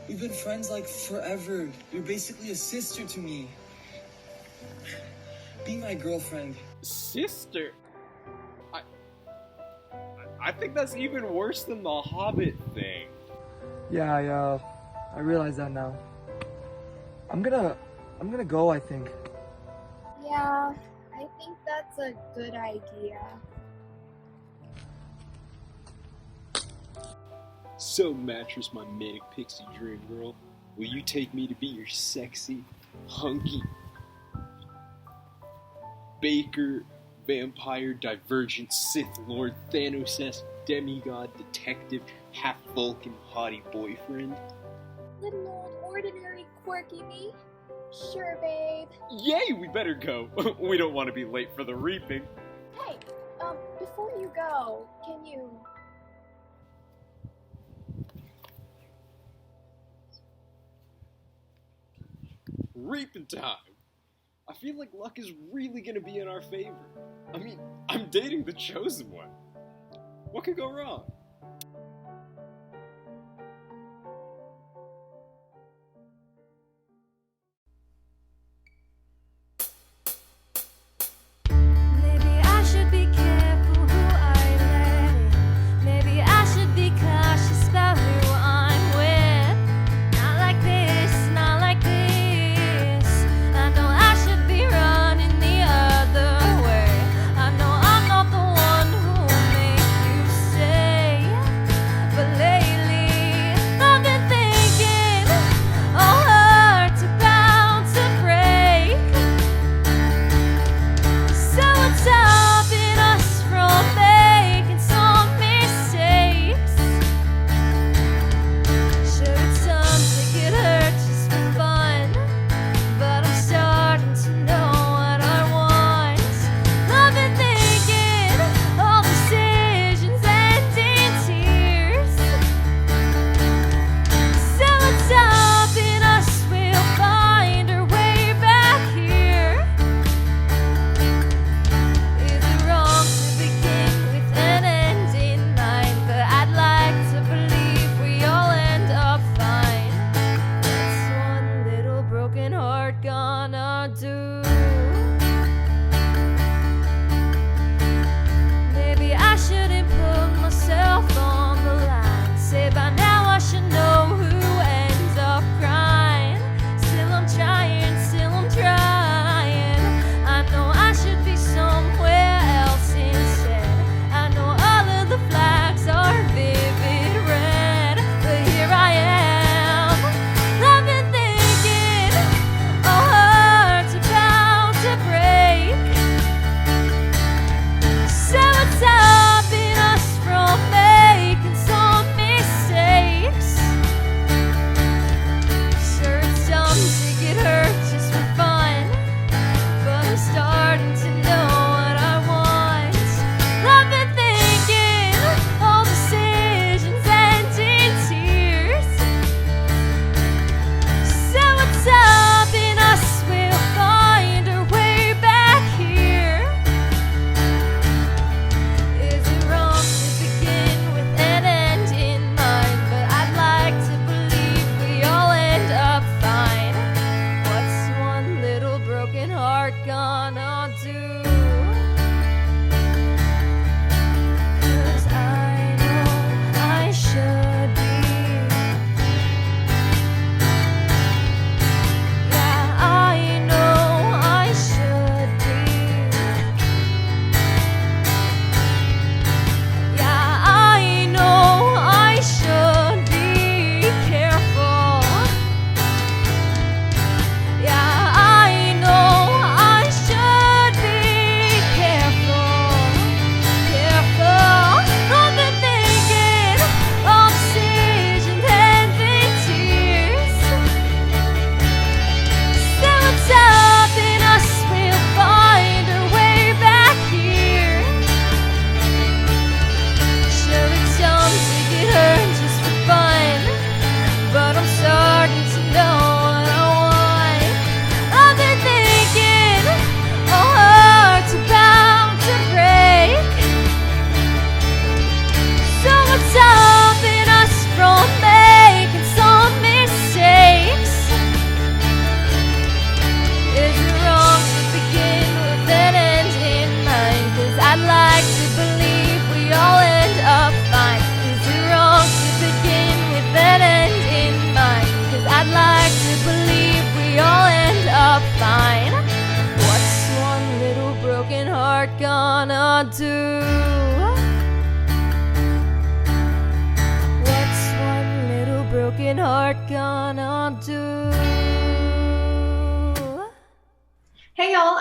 We've been friends like forever. You're basically a sister to me. Be my girlfriend. Sister? I think that's even worse than the Hobbit thing. Yeah, I realize that now. I'm gonna go, I think. Yeah, I think that's a good idea. So, Mattress, my manic pixie dream girl, will you take me to be your sexy, hunky, Baker, vampire, divergent, Sith Lord, Thanos-esque, demigod, detective, half-Vulcan, haughty boyfriend? Little old ordinary quirky me? Sure, babe. Yay, we better go. We don't want to be late for the reaping. Hey, before you go, can you... Reaping time! I feel like luck is really gonna be in our favor. I mean, I'm dating the chosen one. What could go wrong? Maybe I should be careful who I let in. Maybe I should be cautious about who I'm with. Not like this, not like this. I know I should be running the other way. I know I'm not the one who will make you stay.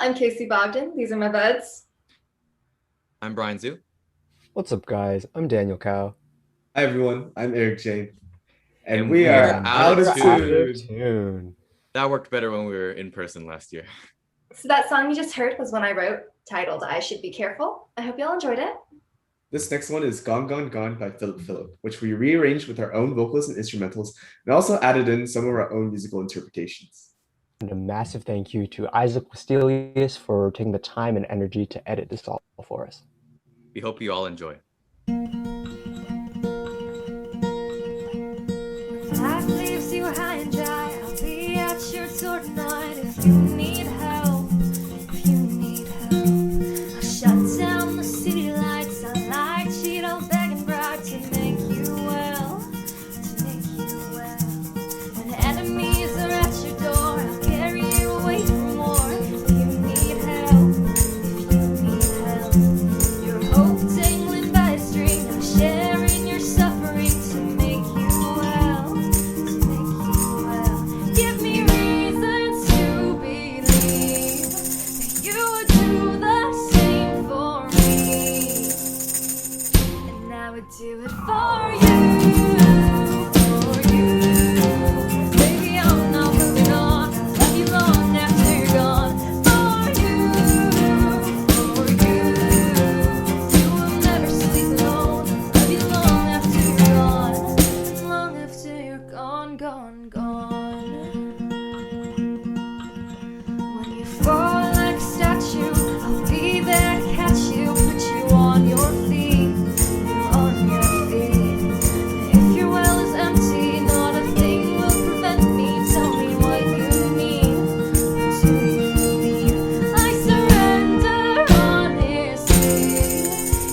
I'm Casey Bogdan. These are my buds. I'm Brian Zhu. What's up, guys? I'm Daniel Cow. Hi, everyone. I'm Eric Jane. And And we we are are out of Out tune. of tune. That worked better when we were in person last year. So that song you just heard was one I wrote titled I Should Be Careful. I hope y'all enjoyed it. This next one is Gone Gone Gone by Philip Phillip, which we rearranged with our own vocals and instrumentals and also added in some of our own musical interpretations. And a massive thank you to Isaac Westelius for taking the time and energy to edit this all for us. We hope you all enjoy. Life leaves you high and dry. I'll be at your door tonight if you need help. If you need help, I'll shut down the city lights. I lie, cheat, I'll beg and bribe to make you well. To make you well. When enemies are at your door, I'll carry you away from war. If you need help, if you need help, your hope dangling by a string. I'm sharing your suffering to make you well. Give me reasons to believe that you would do the same for me, and I would do it for you, Baby, I'm not moving on. I'll love you long after you're gone. For you, you will never sleep alone. I'll love you long after you're gone, long after you're gone, gone, gone. When you fall like a statue, I'll be there to catch you, put you on your feet, on your feet. If your well is empty, not a thing will prevent me. Tell me what you need, what do you need? I surrender honestly.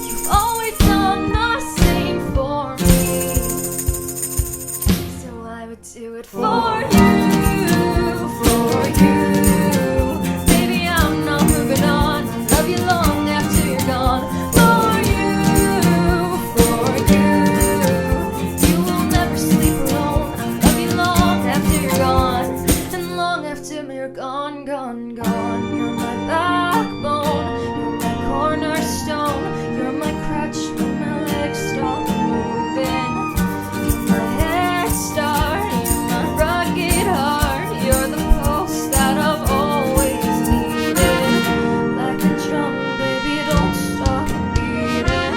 You've always done the same for me, so I would do it for you, Baby, I'm not moving on. I'll love you long after you're gone. For you, you will never sleep alone. I'll love you long after you're gone, and long after you're gone, gone, gone. You're my backbone, you're my cornerstone, you're my crutch when my legs stop moving. You're my head start, you're my rugged heart, you're the pulse that I've always needed. Like a drum, baby, don't stop beating.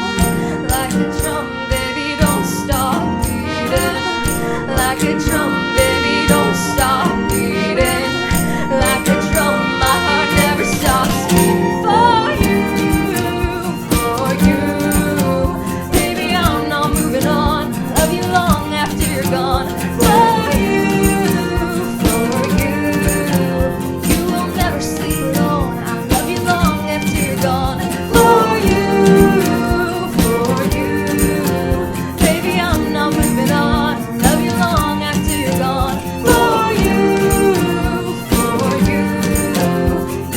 Like a drum, baby, don't stop beating. Like a drum, baby, don't stop beating. Like a drum, my heart never stops beating. For you, baby, I'm not moving on. Love you long after you're gone. For you, you will never sleep alone. I love you long after you're gone. For you, baby, I'm not moving on. Love you long after you're gone. For you,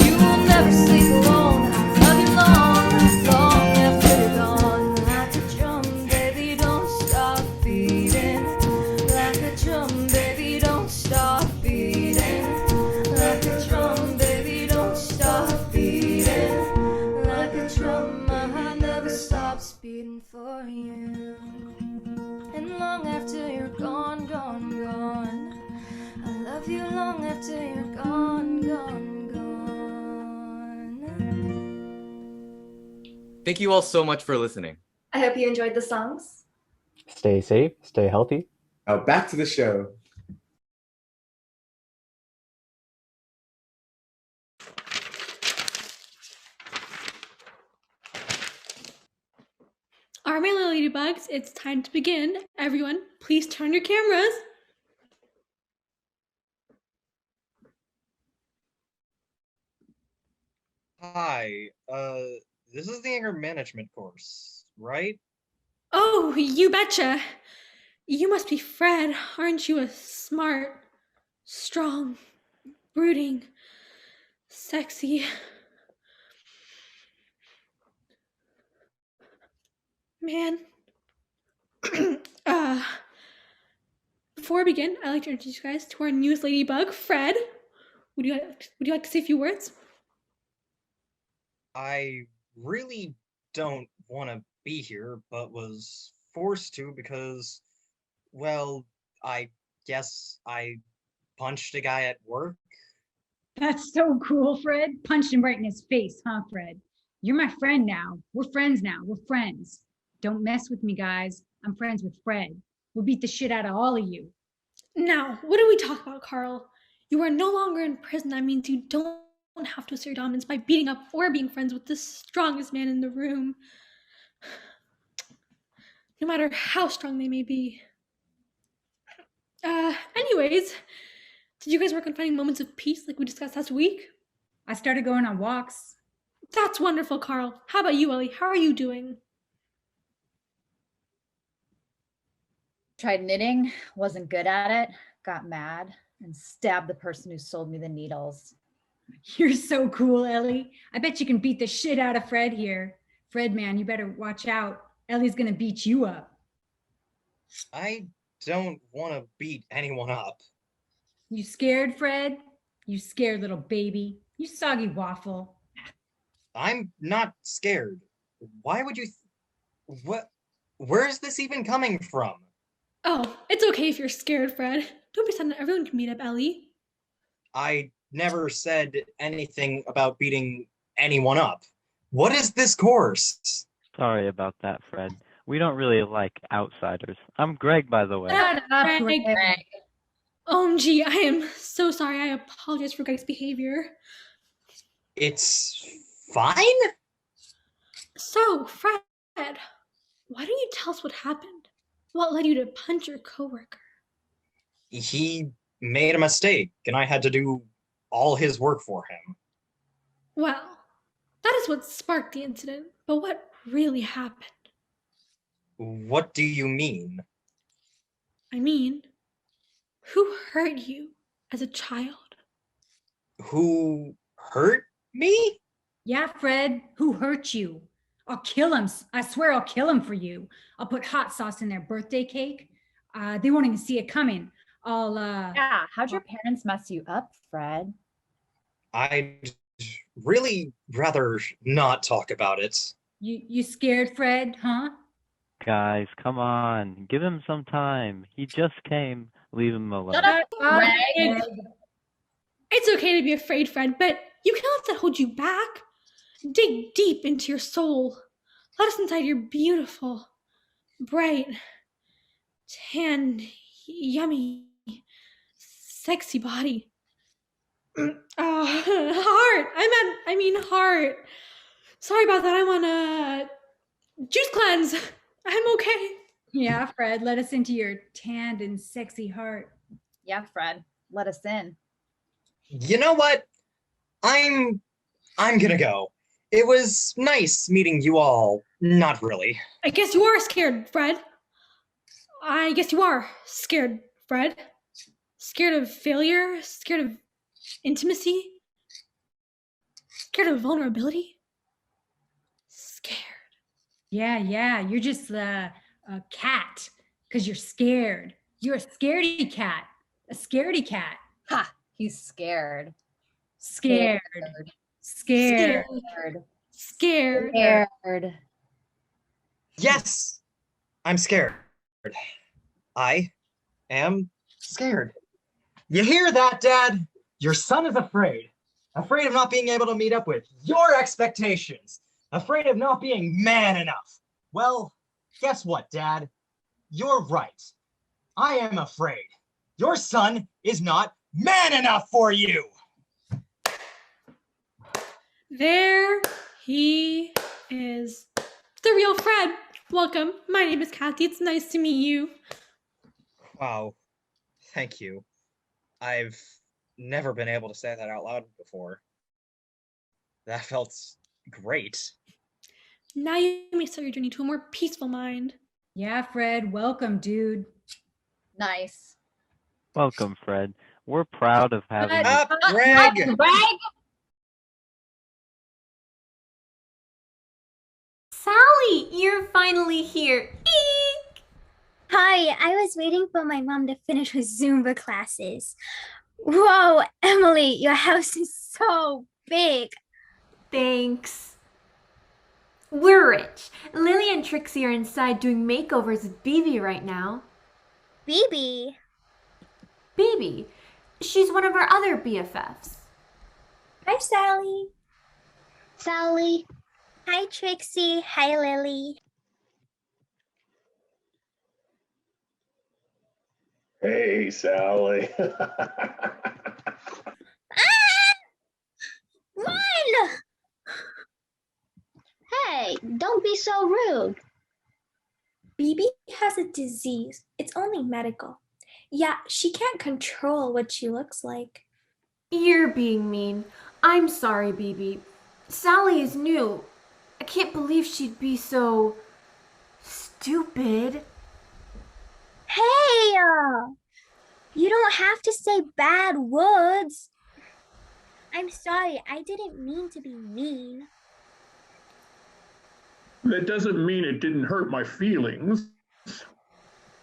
you will never sleep alone. I love you long, long after you're gone. Like a drum, baby, don't stop beating. Like a drum, baby, don't stop beating. Like a drum, baby, don't stop beating. Like a drum, my heart never stops beating for you. And long after you're gone, gone, gone, I love you long after you're gone, gone, gone. Thank you all so much for listening. I hope you enjoyed the songs. Stay safe, stay healthy. Now back to the show. All right, my little ladybugs, it's time to begin. Everyone, please turn your cameras. Hi, this is the anger management course, right? Oh, you betcha. You must be Fred. Aren't you a smart, strong, brooding, sexy man? Before I begin, I'd like to introduce you guys to our newest ladybug, Fred. Would you like to say a few words? I really don't want to be here, but was forced to because, well, I guess I punched a guy at work. That's so cool, Fred. Punched him right in his face, huh, Fred? You're my friend now. We're friends now. We're friends. Don't mess with me, guys. I'm friends with Fred. We'll beat the shit out of all of you. Now, what do we talk about, Carl? You are no longer in prison. That means you don't have to assert your dominance by beating up or being friends with the strongest man in the room. No matter how strong they may be. Anyways, did you guys work on finding moments of peace like we discussed last week? I started going on walks. That's wonderful, Carl. How about you, Ellie? How are you doing? Tried knitting, wasn't good at it, got mad, and stabbed the person who sold me the needles. You're so cool, Ellie. I bet you can beat the shit out of Fred here. Fred, man, you better watch out. Ellie's gonna beat you up. I don't want to beat anyone up. You scared, Fred? You scared little baby. You soggy waffle. I'm not scared. Why would you? What? Where's this even coming from? Oh, it's okay if you're scared, Fred. Don't be sad. Everyone can beat up Ellie. I never said anything about beating anyone up. What is this course? Sorry about that, Fred. We don't really like outsiders. I'm Greg, by the way. Greg. OMG, I am so sorry. I apologize for Greg's behavior. It's fine? So, Fred, why don't you tell us what happened? What led you to punch your coworker? He made a mistake, and I had to do all his work for him. Well, that is what sparked the incident, but what really happened? What do you mean? I mean, who hurt you as a child? Who hurt me? Yeah, Fred, who hurt you? I'll kill him. I swear I'll kill him for you. I'll put hot sauce in their birthday cake. They won't even see it coming. Yeah, how'd your parents mess you up, Fred? I'd really rather not talk about it. You scared, Fred, huh? Guys, come on. Give him some time. He just came. Leave him alone. Shut up, Greg. It's okay to be afraid, Fred, but you can't let that hold you back. Dig deep into your soul. Let us inside your beautiful, bright, tan, yummy, sexy body. Heart. I mean heart. Sorry about that. I'm on a juice cleanse. I'm okay. Yeah, Fred, let us into your tanned and sexy heart. Yeah, Fred, let us in. You know what? I'm gonna go. It was nice meeting you all. Not really. I guess you are scared, Fred. I guess you are scared, Fred. Scared of failure, scared of intimacy, scared of vulnerability. Scared. Yeah, you're just a cat because you're scared. You're a scaredy cat. A scaredy cat. Ha, he's scared. Scared. Scared. Scared. Yes, I'm scared. I am scared. You hear that, Dad? Your son is afraid. Afraid of not being able to meet up with your expectations. Afraid of not being man enough. Well, guess what, Dad? You're right. I am afraid. Your son is not man enough for you. There he is. The real Fred. Welcome. My name is Kathy. It's nice to meet you. Wow. Thank you. I've never been able to say that out loud before. That felt great. Now you may start your journey to a more peaceful mind. Yeah, Fred. Welcome, dude. Nice. Welcome, Fred. We're proud of having you. Up, Greg! Sally, you're finally here. Eek! Hi, I was waiting for my mom to finish her Zumba classes. Whoa, Emily, your house is so big. Thanks. We're rich. Lily and Trixie are inside doing makeovers with BB right now. BB? BB. She's one of our other BFFs. Hi, Sally. Sally. Hi, Trixie. Hi, Lily. Hey, Sally. Run! Hey, don't be so rude. BB has a disease. It's only medical. Yeah, she can't control what she looks like. You're being mean. I'm sorry, BB. Sally is new. I can't believe she'd be so stupid. Hey! You don't have to say bad words. I'm sorry, I didn't mean to be mean. That doesn't mean it didn't hurt my feelings.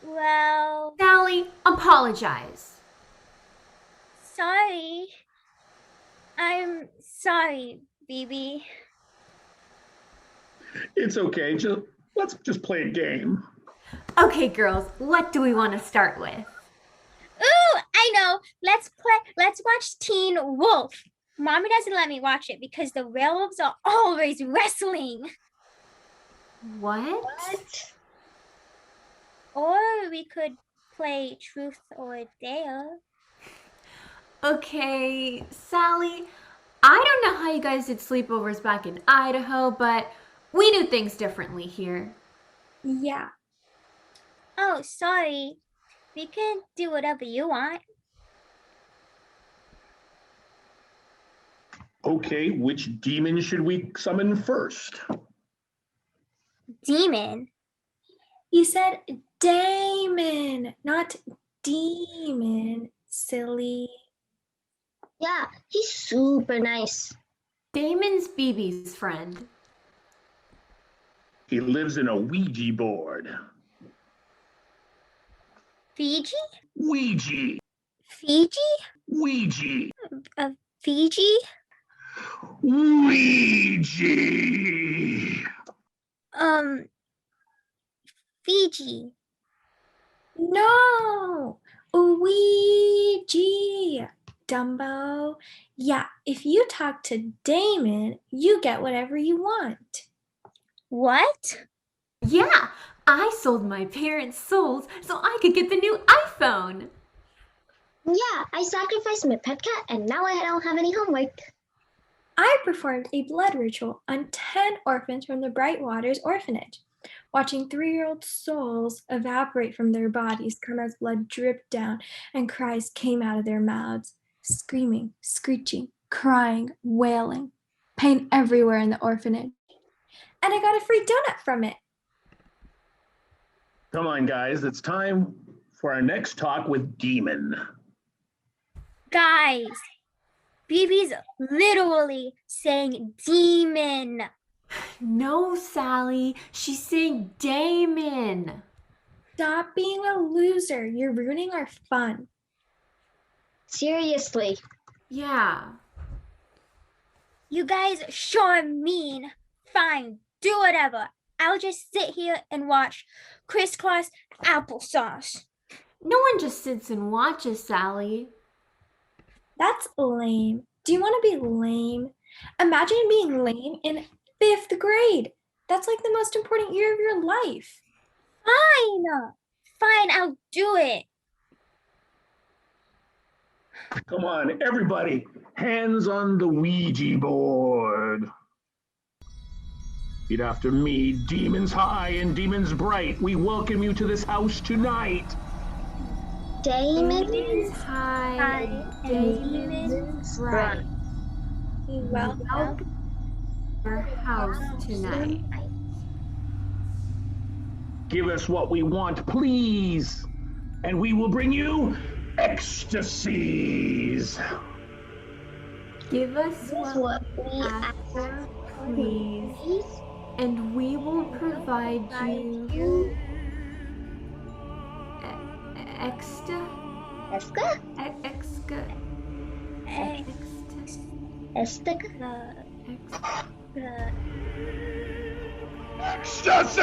Well... Sally, apologize. Sorry. I'm sorry, BB. It's okay. Let's just play a game. Okay, girls, what do we want to start with? Ooh, I know. Let's watch Teen Wolf. Mommy doesn't let me watch it because the werewolves are always wrestling. What? Or we could play Truth or Dare. Okay, Sally, I don't know how you guys did sleepovers back in Idaho, but we do things differently here. Yeah. Oh, sorry. We can do whatever you want. Okay, which demon should we summon first? Demon? You said Damon, not demon, silly. Yeah, he's super nice. Damon's BB's friend. He lives in a Ouija board. Fiji? Ouija. Fiji? Ouija. Fiji? Ouija. Fiji. No! Ouija, Dumbo. Yeah, if you talk to Damon, you get whatever you want. What? Yeah, I sold my parents' souls so I could get the new iPhone. Yeah, I sacrificed my pet cat and now I don't have any homework. I performed a blood ritual on 10 orphans from the Bright Waters Orphanage, watching 3-year-old souls evaporate from their bodies come as blood dripped down and cries came out of their mouths, screaming, screeching, crying, wailing, pain everywhere in the orphanage. And I got a free donut from it. Come on, guys. It's time for our next talk with Demon. Guys, BB's literally saying demon. No, Sally, she's saying Damon. Stop being a loser. You're ruining our fun. Seriously. Yeah. You guys sure mean. Fine, do whatever. I'll just sit here and watch Crisscross Applesauce. No one just sits and watches, Sally. That's lame. Do you want to be lame? Imagine being lame in 5th grade. That's like the most important year of your life. Fine, I'll do it. Come on, everybody. Hands on the Ouija board. Repeat after me. Demons high and demons bright, we welcome you to this house tonight. Demons high, demons bright. Welcome to our house tonight. Give us what we want, please, and we will bring you ecstasies. Give us what we ask for, please, and we will provide you Ecstasies!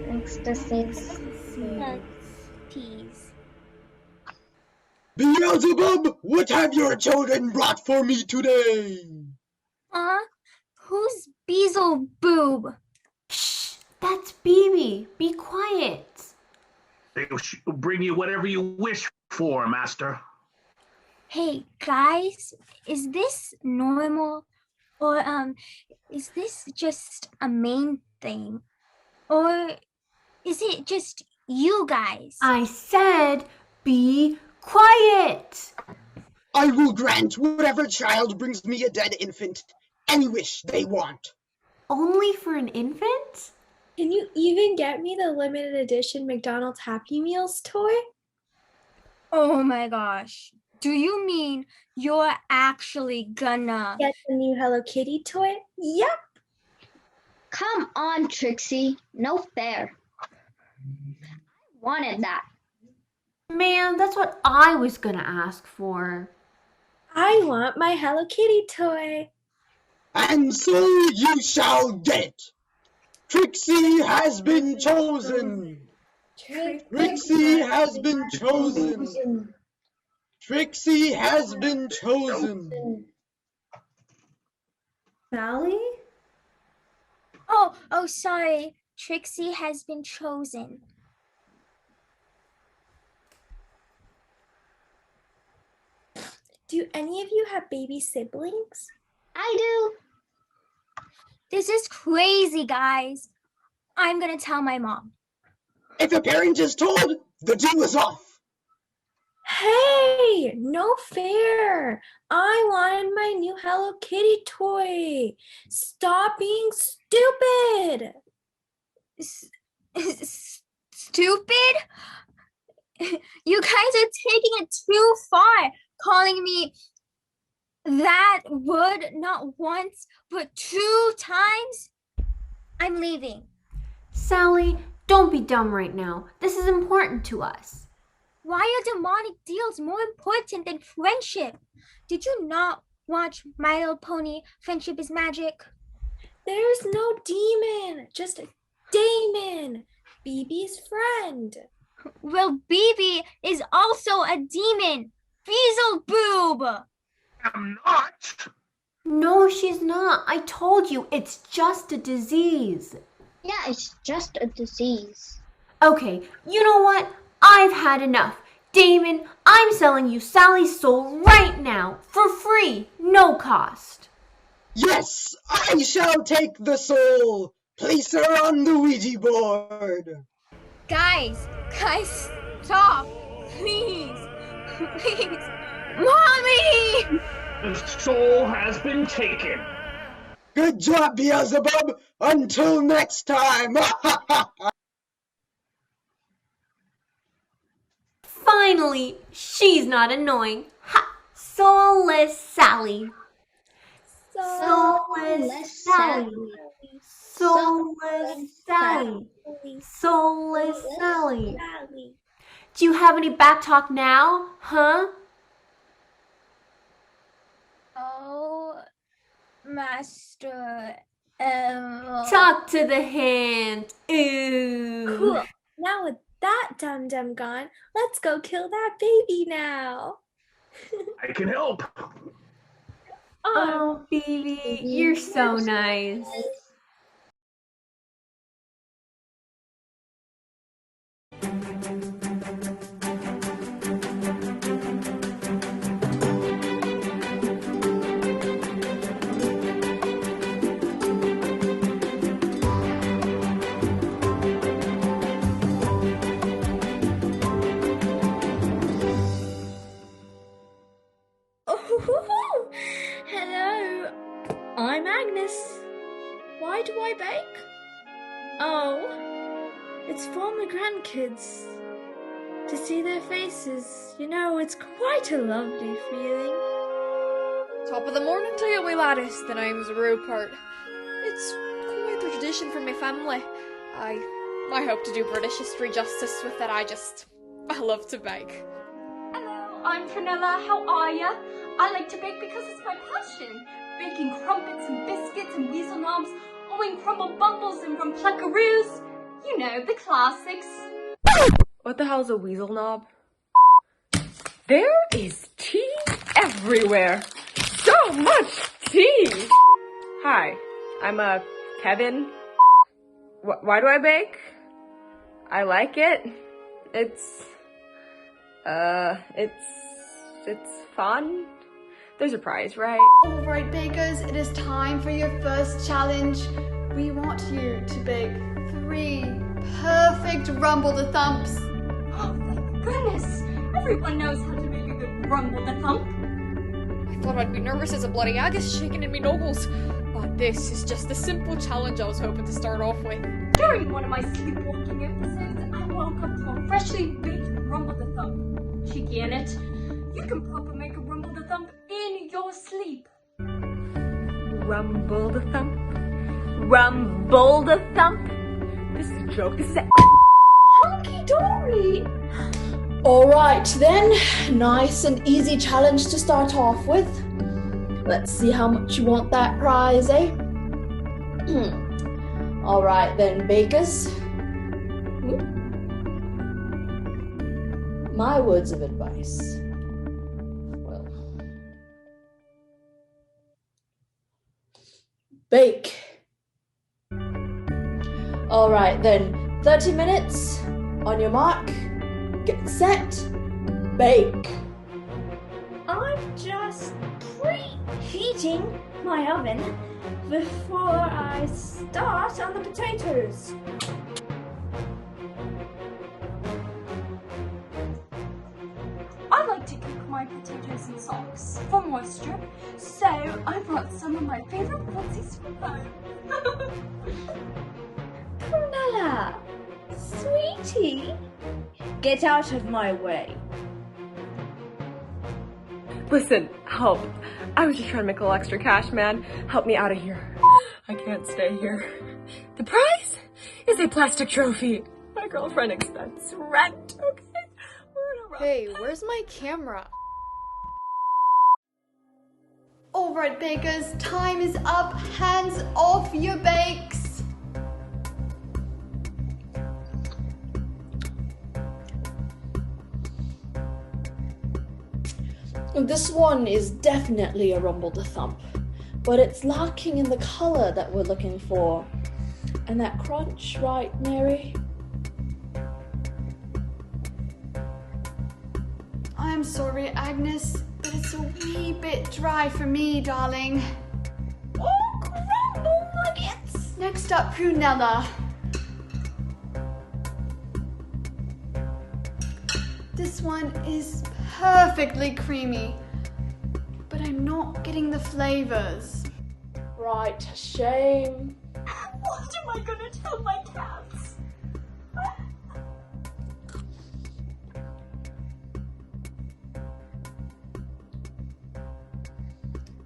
Ecstasies. Peas. Beelzebub, what have your children brought for me today? Who's Beelzebub? Shh, that's BB. Be quiet. They'll bring you whatever you wish for, Master. Hey, guys, is this normal? Or, is this just a main thing? Or is it just you guys? I said be quiet. I will grant whatever child brings me a dead infant any wish they want. Only for an infant? Can you even get me the limited edition McDonald's Happy Meals toy? Oh my gosh. Do you mean you're actually gonna get the new Hello Kitty toy? Yep. Come on, Trixie. No fair. I wanted that. Man, that's what I was gonna ask for. I want my Hello Kitty toy. And so you shall get it. Trixie has been chosen. Trixie has been chosen. Trixie has been chosen. Sally? Oh, sorry. Trixie has been chosen. Do any of you have baby siblings? I do. This is crazy, guys. I'm gonna tell my mom. If a parent is told, the deal is off. Hey, no fair. I wanted my new Hello Kitty toy. Stop being stupid. Stupid? You guys are taking it too far, calling me that word not once, but 2 times. I'm leaving. Sally, don't be dumb right now. This is important to us. Why are demonic deals more important than friendship? Did you not watch My Little Pony, Friendship is Magic? There's no demon, just Damon, BB's friend. Well, BB is also a demon. Beelzebub. I'm not. No, she's not. I told you, it's just a disease. Yeah, it's just a disease. Okay, you know what? I've had enough. Damon, I'm selling you Sally's soul right now, for free, no cost. Yes, I shall take the soul. Place her on the Ouija board. Guys, stop. Please. Mommy! The soul has been taken. Good job, Beelzebub. Until next time. Finally, she's not annoying. Ha! Soulless Sally. Soulless Sally. Soulless Sally. Soulless Sally. Do you have any back talk now, huh? Oh, Master Talk to the hand. Ooh. Cool. Now with that dum-dum gone, let's go kill that baby now. I can help. Oh, baby, you're so nice. Hello, I'm Agnes. Why do I bake? Oh, it's for my grandkids. To see their faces, you know, it's quite a lovely feeling. Top of the morning to you, wee laddie. The name's Rupert. It's quite a tradition for my family. I hope to do British history justice with it. I love to bake. Hello, I'm Prunella. How are ya? I like to bake because it's my passion. baking crumpets and biscuits and weasel knobs, owing crumble bumbles and rumpleckaroos. You know, the classics. What the hell's a weasel knob? There is tea everywhere. So much tea. Hi, I'm Kevin. Why do I bake? I like it. It's fun. There's a prize, right? Alright bakers, it is time for your first challenge. We want you to bake 3 perfect Rumble the Thumps. Oh, thank goodness! Everyone knows how to make a good Rumble the Thump. I thought I'd be nervous as a bloody Agus shaking in me noggles, but this is just the simple challenge I was hoping to start off with. During one of my sleepwalking episodes, I woke up to a freshly baked Rumble the Thump. Cheeky in it. You can proper make a Rumble the Thump in your sleep. Rumble the Thump. Rumble the Thump. This is a joke. This is a Hunky-dory! Alright then, nice and easy challenge to start off with. Let's see how much you want that prize, eh? Alright then, bakers. My words of advice. Well, bake. Alright then, 30 minutes, on your mark, get set, bake. I'm just preheating my oven before I start on the potatoes. I like to cook my potatoes in socks for moisture, so I brought some of my favorite footsies from home. Prunella, sweetie, get out of my way. Listen, help. I was just trying to make a little extra cash, man. Help me out of here. I can't stay here. The prize is a plastic trophy. My girlfriend expects rent, okay? Hey, where's my camera? Alright bakers, time is up. Hands off your bakes. This one is definitely a Rumble the Thump, but it's lacking in the color that we're looking for. And that crunch, right, Mary? I'm sorry, Agnes, but it's a wee bit dry for me, darling. Oh, crumble nuggets! Next up, Prunella. This one is perfectly creamy, but I'm not getting the flavors. Right, shame. What am I gonna tell my cats?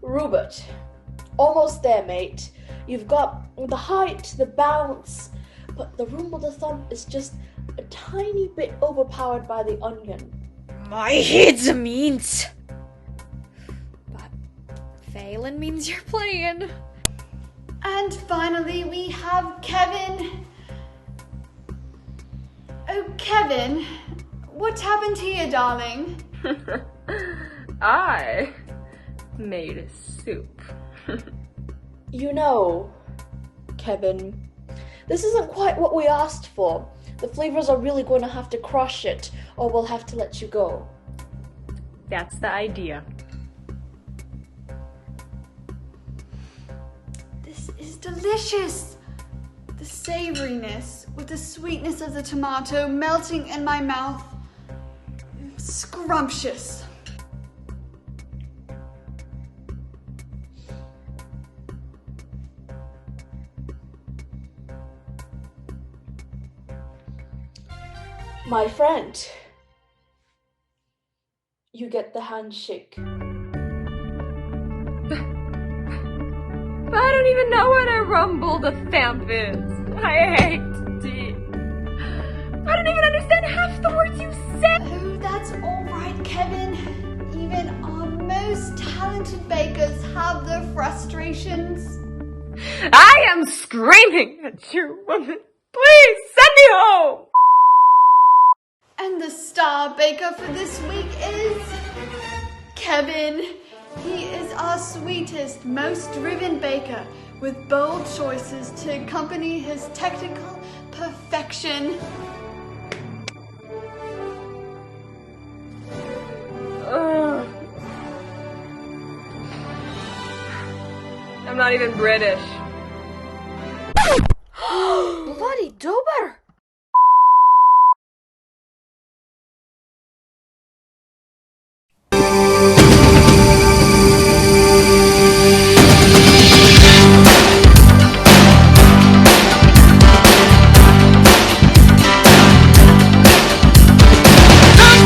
Rupert, almost there, mate. You've got the height, the bounce, but the Rumble the Thump is just a tiny bit overpowered by the onion. My head's means. But failing means you're playing. And finally, we have Kevin. Oh, Kevin, what happened here, darling? I made soup. You know, Kevin, this isn't quite what we asked for. The flavors are really going to have to crush it, or we'll have to let you go. That's the idea. This is delicious. The savoriness with the sweetness of the tomato melting in my mouth. Scrumptious. My friend, you get the handshake. I don't even know what a Rumble the Thump is. I hate tea. I don't even understand half the words you said. Oh, that's alright, Kevin. Even our those talented bakers have their frustrations. I am screaming at you, woman. Please send me home. And the star baker for this week is Kevin. He is our sweetest, most driven baker with bold choices to accompany his technical perfection. I'm not even British. Bloody Dober!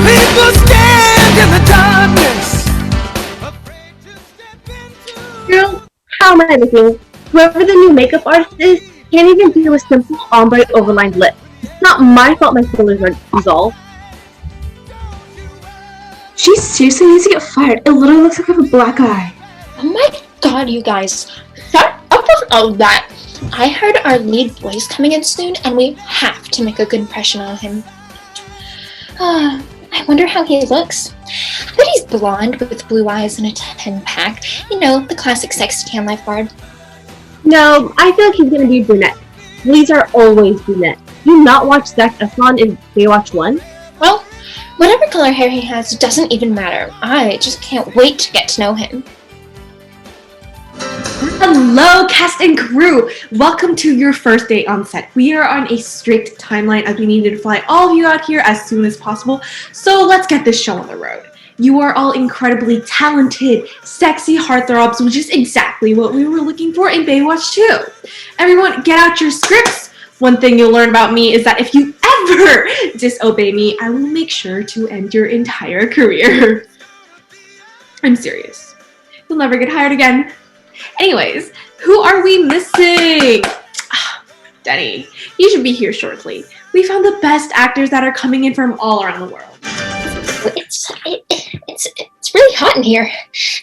People stand in the darkness. Girl, how am I looking? Whoever the new makeup artist is can't even do a simple ombre overlined lip. It's not my fault my fillers are dissolved. She seriously needs to get fired. It literally looks like I have a black eye. Oh my god, you guys. Shut up with all that. I heard our lead boy is coming in soon and we have to make a good impression on him. I wonder how he looks. I bet he's blonde with blue eyes and a 10-pack. You know, the classic sexy tan lifeguard. No, I feel like he's gonna be brunette. Leads are always brunette. You not watch Zac Efron in Baywatch 1? Well, whatever color hair he has doesn't even matter. I just can't wait to get to know him. Hello, cast and crew! Welcome to your first day on set. We are on a strict timeline as we needed to fly all of you out here as soon as possible, so let's get this show on the road. You are all incredibly talented, sexy heartthrobs, which is exactly what we were looking for in Baywatch 2. Everyone, get out your scripts! One thing you'll learn about me is that if you ever disobey me, I will make sure to end your entire career. I'm serious. You'll never get hired again. Anyways, who are we missing? Denny, you should be here shortly. We found the best actors that are coming in from all around the world. It's really hot in here.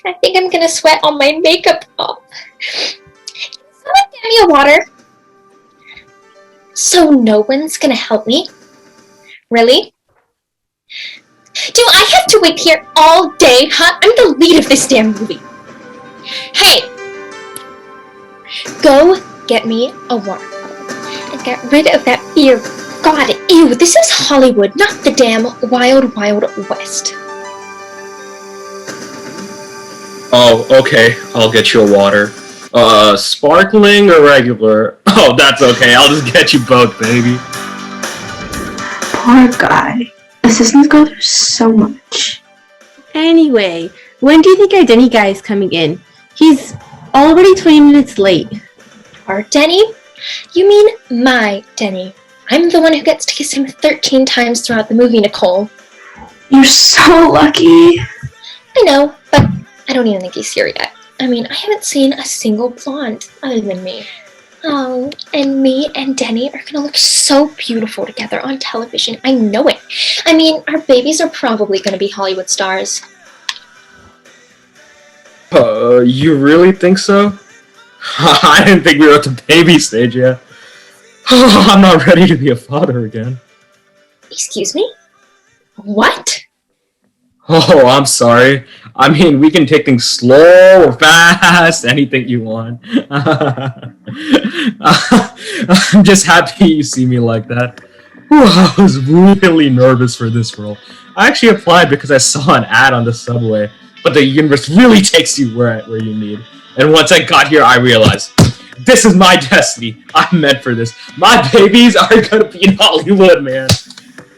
I think I'm gonna sweat all my makeup off. Someone get me a water. So no one's gonna help me? Really? Do I have to wait here all day, huh? I'm the lead of this damn movie. Hey! Go get me a water bottle and get rid of that fear. God, ew, this is Hollywood, not the damn Wild Wild West. Oh, okay. I'll get you a water. Sparkling or regular? Oh, that's okay. I'll just get you both, baby. Poor guy. Assistants go through so much. Anyway, when do you think our Denny guy is coming in? He's already 20 minutes late. Our Denny? You mean my Denny. I'm the one who gets to kiss him 13 times throughout the movie, Nicole. You're so lucky. I know, but I don't even think he's here yet. I mean, I haven't seen a single blonde other than me. Oh, and me and Denny are gonna look so beautiful together on television. I know it. I mean, our babies are probably gonna be Hollywood stars. You really think so? I didn't think we were at the baby stage yet. I'm not ready to be a father again. Excuse me? What? Oh, I'm sorry. I mean, we can take things slow or fast, anything you want. I'm just happy you see me like that. Whew, I was really nervous for this role. I actually applied because I saw an ad on the subway, but the universe really takes you where you need. And once I got here, I realized, this is my destiny. I'm meant for this. My babies are gonna be in Hollywood, man.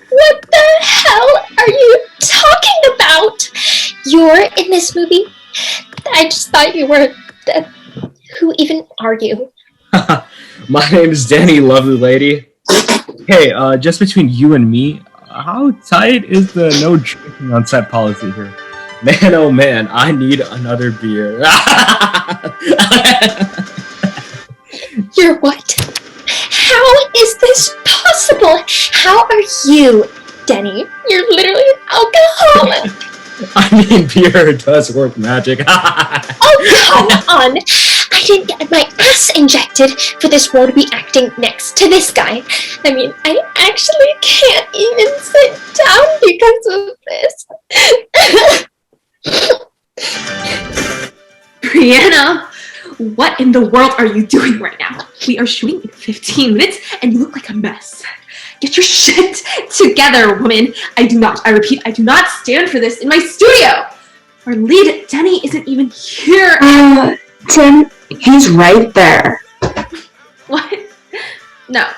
What the hell are you talking about? You're in this movie? I just thought you were... who even are you? My name is Danny, lovely lady. Hey, just between you and me, how tight is the no drinking on set policy here? Man, oh man, I need another beer. You're what? How is this possible? How are you, Denny? You're literally an alcoholic. I mean, beer does work magic. Oh, come on! I didn't get my ass injected for this role to be acting next to this guy. I mean, I actually can't even sit down because of this. Brianna, what in the world are you doing right now? We are shooting in 15 minutes and you look like a mess. Get your shit together, woman. I repeat, I do not stand for this in my studio. Our lead, Denny, isn't even here. Tim, he's right there. What? No.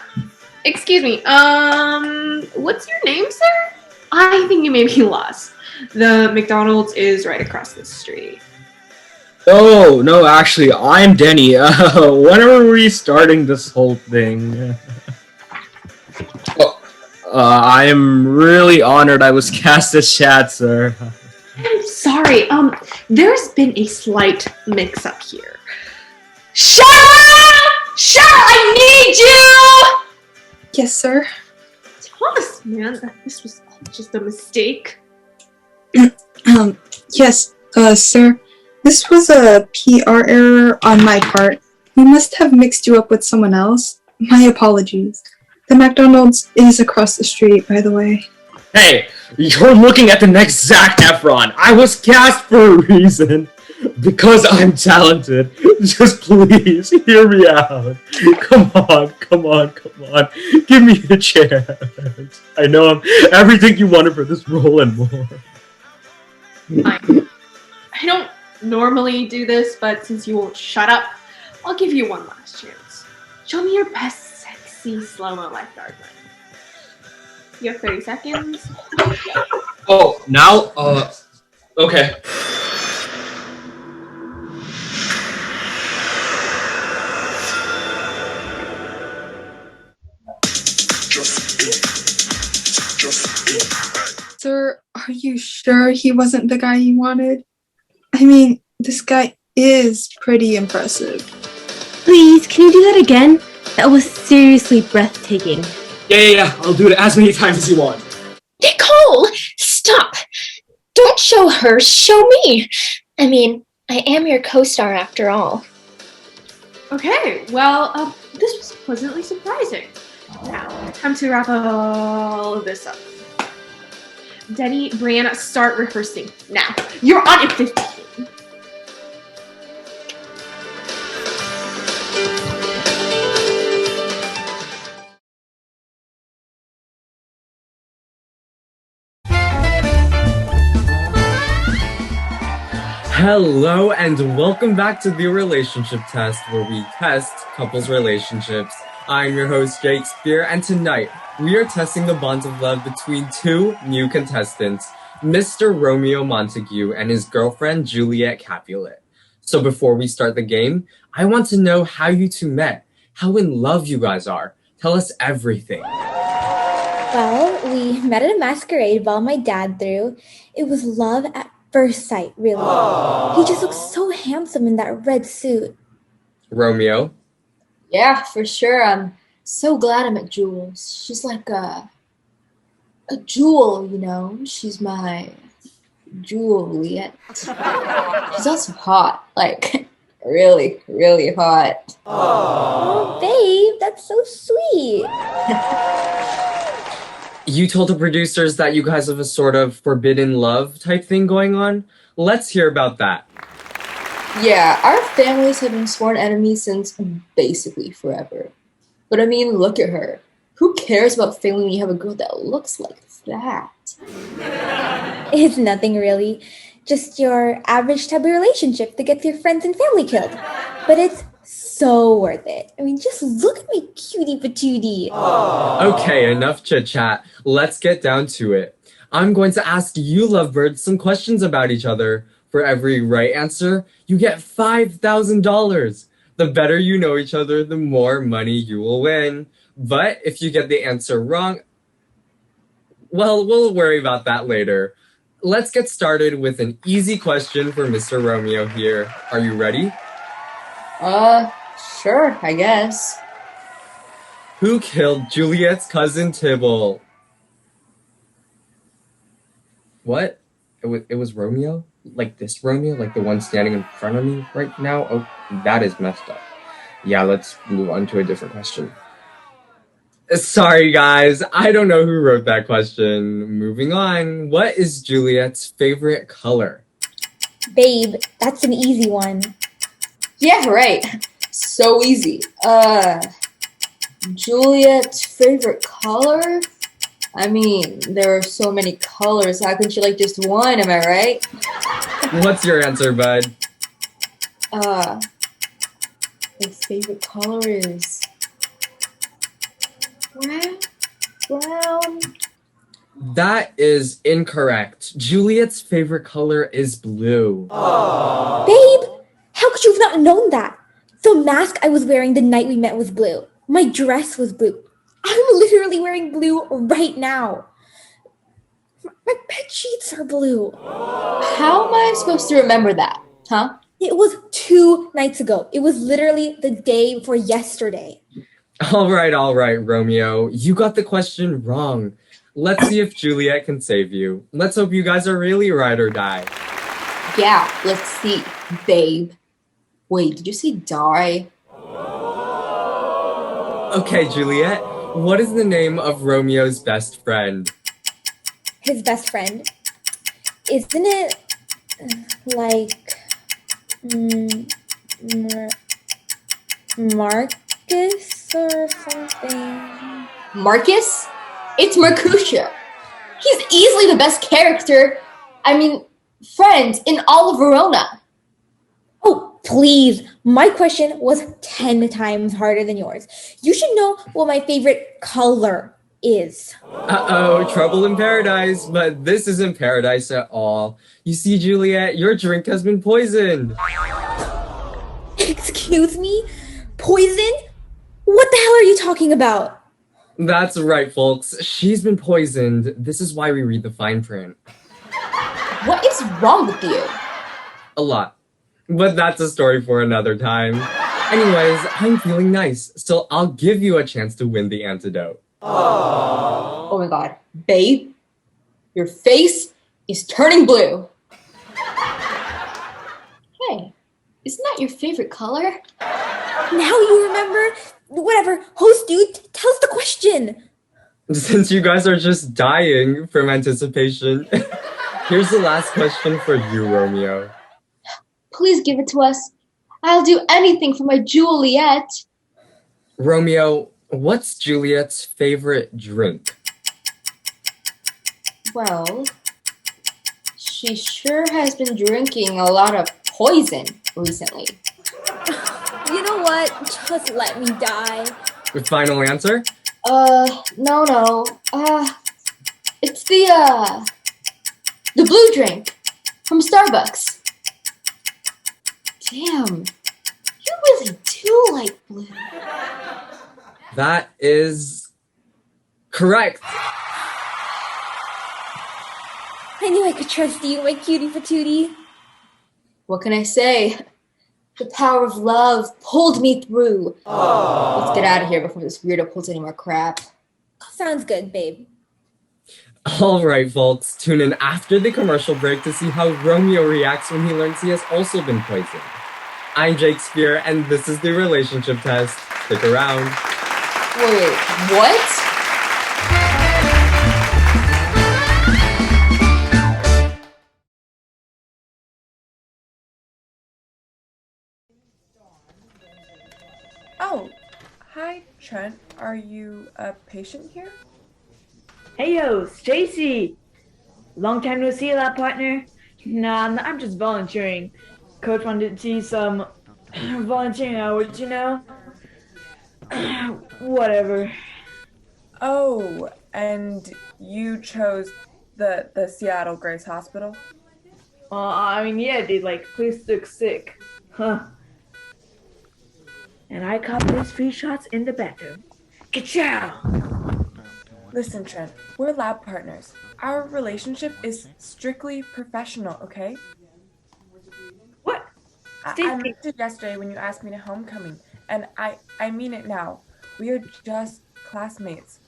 Excuse me. What's your name, sir? I think you may be lost. The McDonald's is right across the street. Oh, no, actually, I'm Denny. When are we starting this whole thing? I am really honored I was cast as Chad, sir. I'm sorry. There's been a slight mix-up here. Cheryl! Cheryl, I need you! Yes, sir. Tell us, man, that this was all just a mistake. Yes, sir. This was a PR error on my part. We must have mixed you up with someone else. My apologies. The McDonald's is across the street, by the way. Hey, you're looking at the next Zac Efron. I was cast for a reason. Because I'm talented. Just please, hear me out. Come on. Give me a chance. I know I'm everything you wanted for this role and more. I don't normally do this, but since you won't shut up, I'll give you one last chance. Show me your best sexy slow-mo lifeguard line. You have 30 seconds. Oh, now? Okay. Sir, are you sure he wasn't the guy you wanted? I mean, this guy is pretty impressive. Please, can you do that again? That was seriously breathtaking. Yeah, I'll do it as many times as you want. Nicole, stop! Don't show her, show me! I mean, I am your co-star after all. Okay, well, this was pleasantly surprising. Now, time to wrap all of this up. Denny, Brianna, start rehearsing now. You're on at 15. Hello and welcome back to the relationship test where we test couples' relationships. I'm your host Shakespeare and tonight we are testing the bonds of love between two new contestants, Mr. Romeo Montague and his girlfriend Juliet Capulet. So before we start the game, I want to know how you two met, how in love you guys are. Tell us everything. Well, we met at a masquerade while my dad threw. It was love at first sight, really. He just looked so handsome in that red suit. Romeo? Yeah, for sure. I'm so glad I met Jules. She's like a jewel, you know? She's my Juliet. She's also hot. Like, really, really hot. Oh, babe, that's so sweet. You told the producers that you guys have a sort of forbidden love type thing going on? Let's hear about that. Yeah, our families have been sworn enemies since basically forever. But I mean, look at her. Who cares about family when you have a girl that looks like that? It's nothing really. Just your average type of relationship that gets your friends and family killed. But it's so worth it. I mean, just look at me cutie patootie. Okay, enough chit-chat. Let's get down to it. I'm going to ask you lovebirds some questions about each other. For every right answer, you get $5,000. The better you know each other, the more money you will win. But if you get the answer wrong, well, we'll worry about that later. Let's get started with an easy question for Mr. Romeo here. Are you ready? Sure, I guess. Who killed Juliet's cousin Tybalt? What? it was Romeo? Like this Romeo? Like the one standing in front of me right now? Oh, that is messed up. Yeah, let's move on to a different question. Sorry, guys. I don't know who wrote that question. Moving on. What is Juliet's favorite color? Babe, that's an easy one. Yeah, right. So easy. Juliet's favorite color? I mean, there are so many colors. How can she like just one? Am I right? What's your answer, bud? My favorite color is brown. That is incorrect. Juliet's favorite color is blue. Babe, how could you have not known that? The mask I was wearing the night we met was blue. My dress was blue. I'm literally wearing blue right now. My bed sheets are blue. How am I supposed to remember that? Huh? It was 2 nights ago. It was literally the day before yesterday. All right, Romeo. You got the question wrong. Let's see if Juliet can save you. Let's hope you guys are really ride or die. Yeah, let's see, babe. Wait, did you say die? Okay, Juliet. What is the name of Romeo's best friend? His best friend? Isn't it like Marcus or something? Marcus? It's Mercutio. He's easily the best character, friend in all of Verona. Oh, please. My question was 10 times harder than yours. You should know what my favorite color is. Uh-oh, trouble in paradise, but this isn't paradise at all. You see, Juliet, your drink has been poisoned. Excuse me? Poison? What the hell are you talking about? That's right, folks. She's been poisoned. This is why we read the fine print. What is wrong with you? A lot. But that's a story for another time. Anyways, I'm feeling nice, so I'll give you a chance to win the antidote. Oh my god. Babe, your face is turning blue. Hey, isn't that your favorite color? Now you remember? Whatever. Host dude, tell us the question. Since you guys are just dying from anticipation, here's the last question for you, Romeo. Please give it to us. I'll do anything for my Juliet. Romeo, what's Juliet's favorite drink? Well, she sure has been drinking a lot of poison recently. You know what? Just let me die. Final answer? No. It's the blue drink from Starbucks. Damn, you really do like blue. That is correct. I knew I could trust you, my cutie patootie. What can I say? The power of love pulled me through. Let's get out of here before this weirdo pulls any more crap. Sounds good, babe. All right, folks, tune in after the commercial break to see how Romeo reacts when he learns he has also been poisoned. I'm Shakespeare, and this is the relationship test. Stick around. Wait, what? Oh, hi, Trent. Are you a patient here? Hey yo, Stacy! Long time no see, lab partner. Nah, I'm just volunteering. Coach wanted to see some volunteering hours, you know? Whatever. Oh, and you chose the Seattle Grace Hospital? Yeah, dude, like, please look sick. Huh. And I caught these free shots in the bathroom. Ka-chow! Listen, Trent, we're lab partners. Our relationship is strictly professional, okay? What? I meant it yesterday when you asked me to homecoming, and I mean it now. We are just classmates.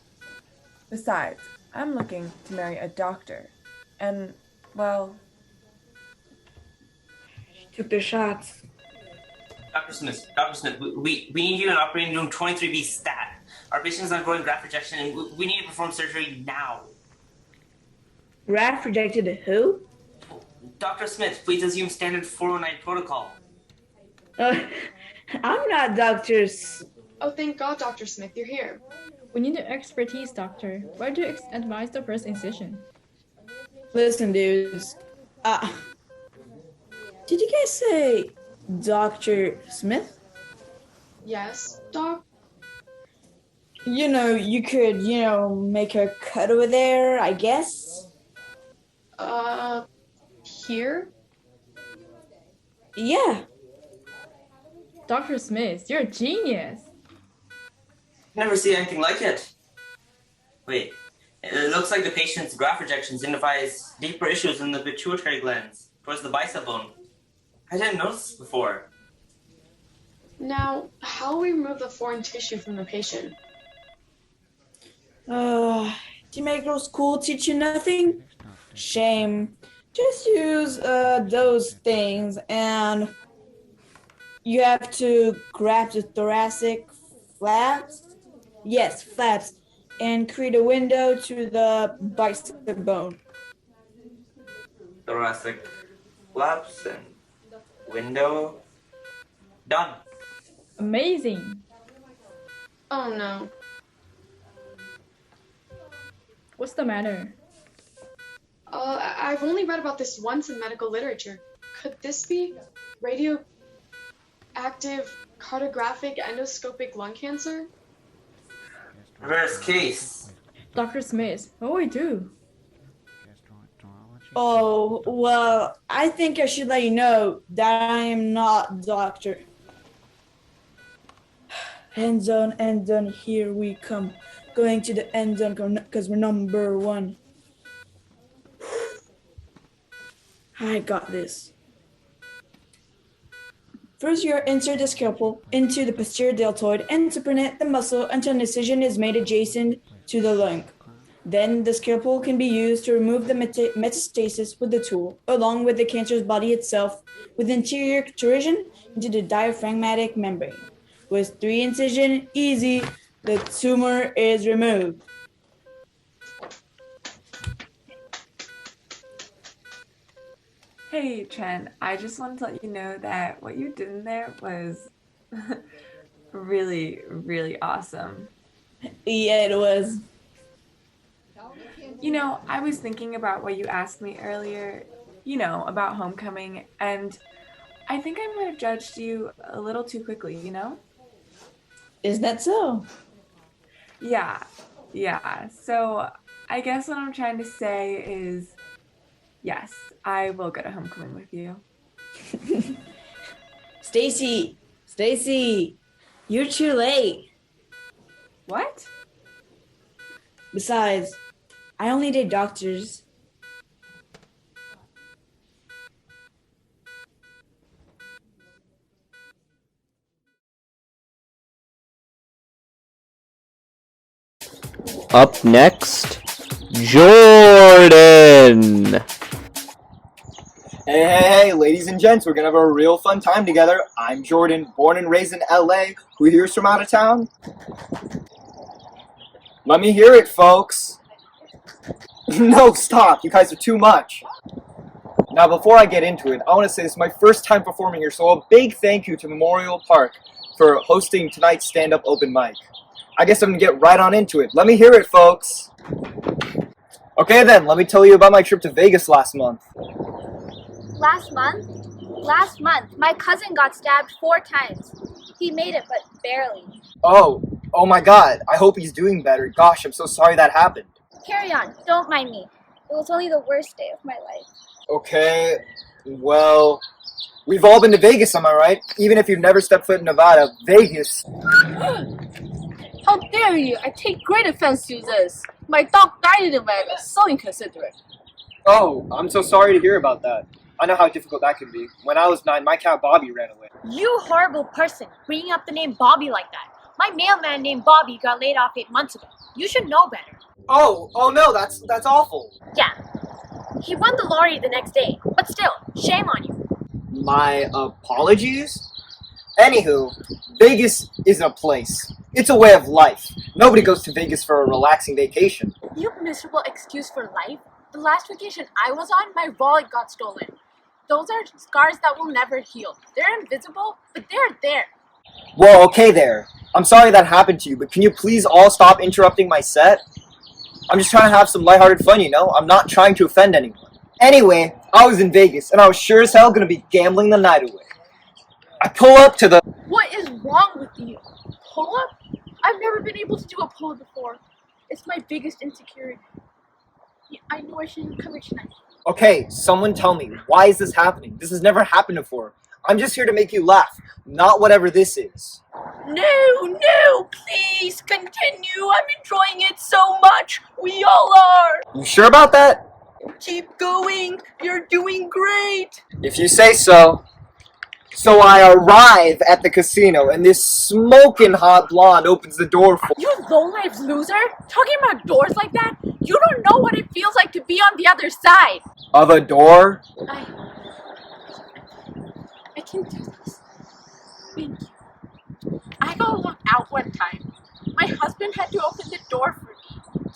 Besides, I'm looking to marry a doctor. And, well, took their shots. Dr. Smith, we need you in operating room 23B stat. Our patient is undergoing graft rejection and we need to perform surgery now. Graft rejected who? Dr. Smith, please assume standard 409 protocol. I'm not doctors. Oh, thank God, Dr. Smith, you're here. We need the expertise, doctor. Why do you advise the first incision? Listen, dudes. Did you guys say Dr. Smith? Yes, Doc? You could, make a cut over there, I guess? Here? Yeah. Dr. Smith, you're a genius. Never seen anything like it. Wait, it looks like the patient's graft rejection signifies deeper issues in the pituitary glands towards the bicep bone. I didn't notice this before. Now, how will we remove the foreign tissue from the patient? Did medical school teach you nothing? Shame. Just use those things and you have to grab the thoracic flaps. Yes, flaps. And create a window to the bicep bone. Thoracic flaps and window. Done. Amazing. Oh no. What's the matter? I've only read about this once in medical literature. Could this be radioactive cartographic endoscopic lung cancer? Reverse case. Dr. Smith, what do we do? Oh, well, I think I should let you know that I am not doctor. End zone, here we come. Going to the end zone because we're number one. I got this. First, you insert the scalpel into the posterior deltoid and supinate the muscle until an incision is made adjacent to the lung. Then the scalpel can be used to remove the metastasis with the tool, along with the cancerous body itself, with anterior torsion into the diaphragmatic membrane. With 3 incisions, easy, the tumor is removed. Hey, Chen, I just wanted to let you know that what you did in there was really, really awesome. Yeah, it was. I was thinking about what you asked me earlier, about homecoming, and I think I might have judged you a little too quickly, Is that so? Yeah. So I guess what I'm trying to say is, yes, I will go to homecoming with you. Stacy, you're too late. What? Besides, I only date doctors. Up next, Jordan. Hey, ladies and gents, we're gonna have a real fun time together. I'm Jordan, born and raised in LA. Who here's from out of town? Let me hear it, folks. No, stop, you guys are too much. Now, before I get into it, I want to say this is my first time performing here, so a big thank you to Memorial Park for hosting tonight's stand-up open mic. I guess I'm gonna get right on into it. Let me hear it, folks. Okay then, let me tell you about my trip to Vegas last month. Last month, my cousin got stabbed 4 times. He made it, but barely. Oh my god, I hope he's doing better. Gosh, I'm so sorry that happened. Carry on, don't mind me. It was only the worst day of my life. Okay, well, we've all been to Vegas, am I right? Even if you've never stepped foot in Nevada, Vegas. How dare you! I take great offense to this. My dog died in Vegas, so inconsiderate. Oh, I'm so sorry to hear about that. I know how difficult that can be. When I was 9, my cat Bobby ran away. You horrible person, bringing up the name Bobby like that. My mailman named Bobby got laid off 8 months ago. You should know better. Oh no, that's awful. Yeah. He won the lottery the next day, but still, shame on you. My apologies? Anywho, Vegas isn't a place. It's a way of life. Nobody goes to Vegas for a relaxing vacation. You miserable excuse for life. The last vacation I was on, my wallet got stolen. Those are scars that will never heal. They're invisible, but they're there. Well, okay there. I'm sorry that happened to you, but can you please all stop interrupting my set? I'm just trying to have some lighthearted fun, you know? I'm not trying to offend anyone. Anyway, I was in Vegas, and I was sure as hell gonna be gambling the night away. I pull up to the... What is wrong with you? Pull up? I've never been able to do a pull up before. It's my biggest insecurity. I know I shouldn't come here tonight. Okay, someone tell me, why is this happening? This has never happened before. I'm just here to make you laugh, not whatever this is. No, please continue. I'm enjoying it so much. We all are. You sure about that? Keep going. You're doing great. If you say so. So I arrive at the casino, and this smoking hot blonde opens the door for You low-life loser? Talking about doors like that? You don't know what it feels like to be on the other side. Of a door? I can do this. Thank you. I got locked out one time. My husband had to open the door for me.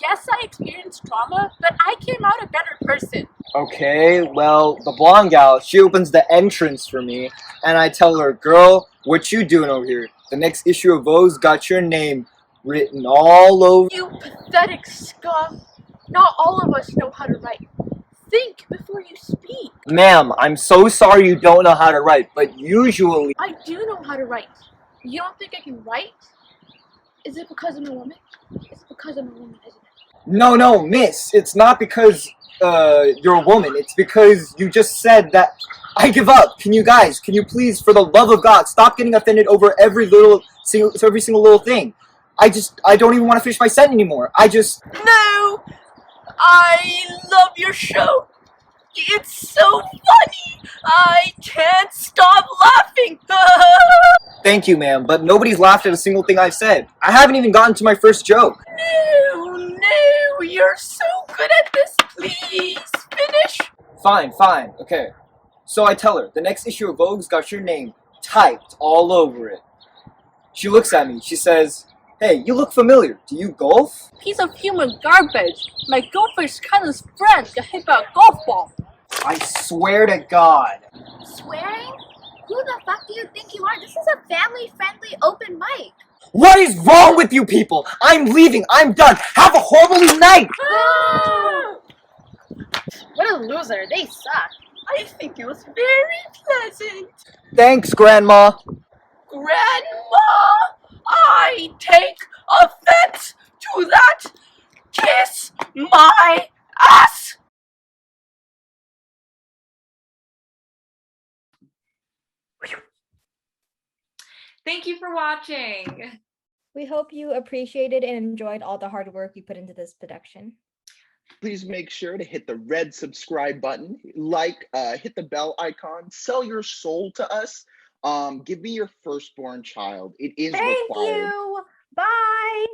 Yes, I experienced trauma, but I came out a better person. Okay, well, the blonde gal, she opens the entrance for me, and I tell her, girl, what you doing over here? The next issue of Vogue's got your name written all over. You pathetic scum. Not all of us know how to write. Think before you speak. Ma'am, I'm so sorry you don't know how to write, but usually... I do know how to write. You don't think I can write? Is it because I'm a woman? It's because I'm a woman, isn't it? No, miss, it's not because you're a woman. It's because you just said that I give up. Can you please, for the love of God, stop getting offended over every single little thing. I don't even want to finish my sentence anymore. No, I love your show. It's so funny. I can't stop laughing. Thank you, ma'am, but nobody's laughed at a single thing I've said. I haven't even gotten to my first joke. No, you're so good at this. Please finish. Fine, okay. So I tell her, the next issue of Vogue's got your name typed all over it. She looks at me, she says, hey, you look familiar. Do you golf? Piece of human garbage. My goldfish cousin's friend got hit by a golf ball. I swear to God. Swearing? Who the fuck do you think you are? This is a family-friendly open mic. What is wrong with you people? I'm leaving. I'm done. Have a horrible night. What a loser. They suck. I think it was very pleasant. Thanks, Grandma. Grandma, I take offense to that. Kiss my ass. Thank you for watching. We hope you appreciated and enjoyed all the hard work we put into this production. Please make sure to hit the red subscribe button, hit the bell icon, sell your soul to us. Give me your firstborn child. It is required. Thank you. Bye.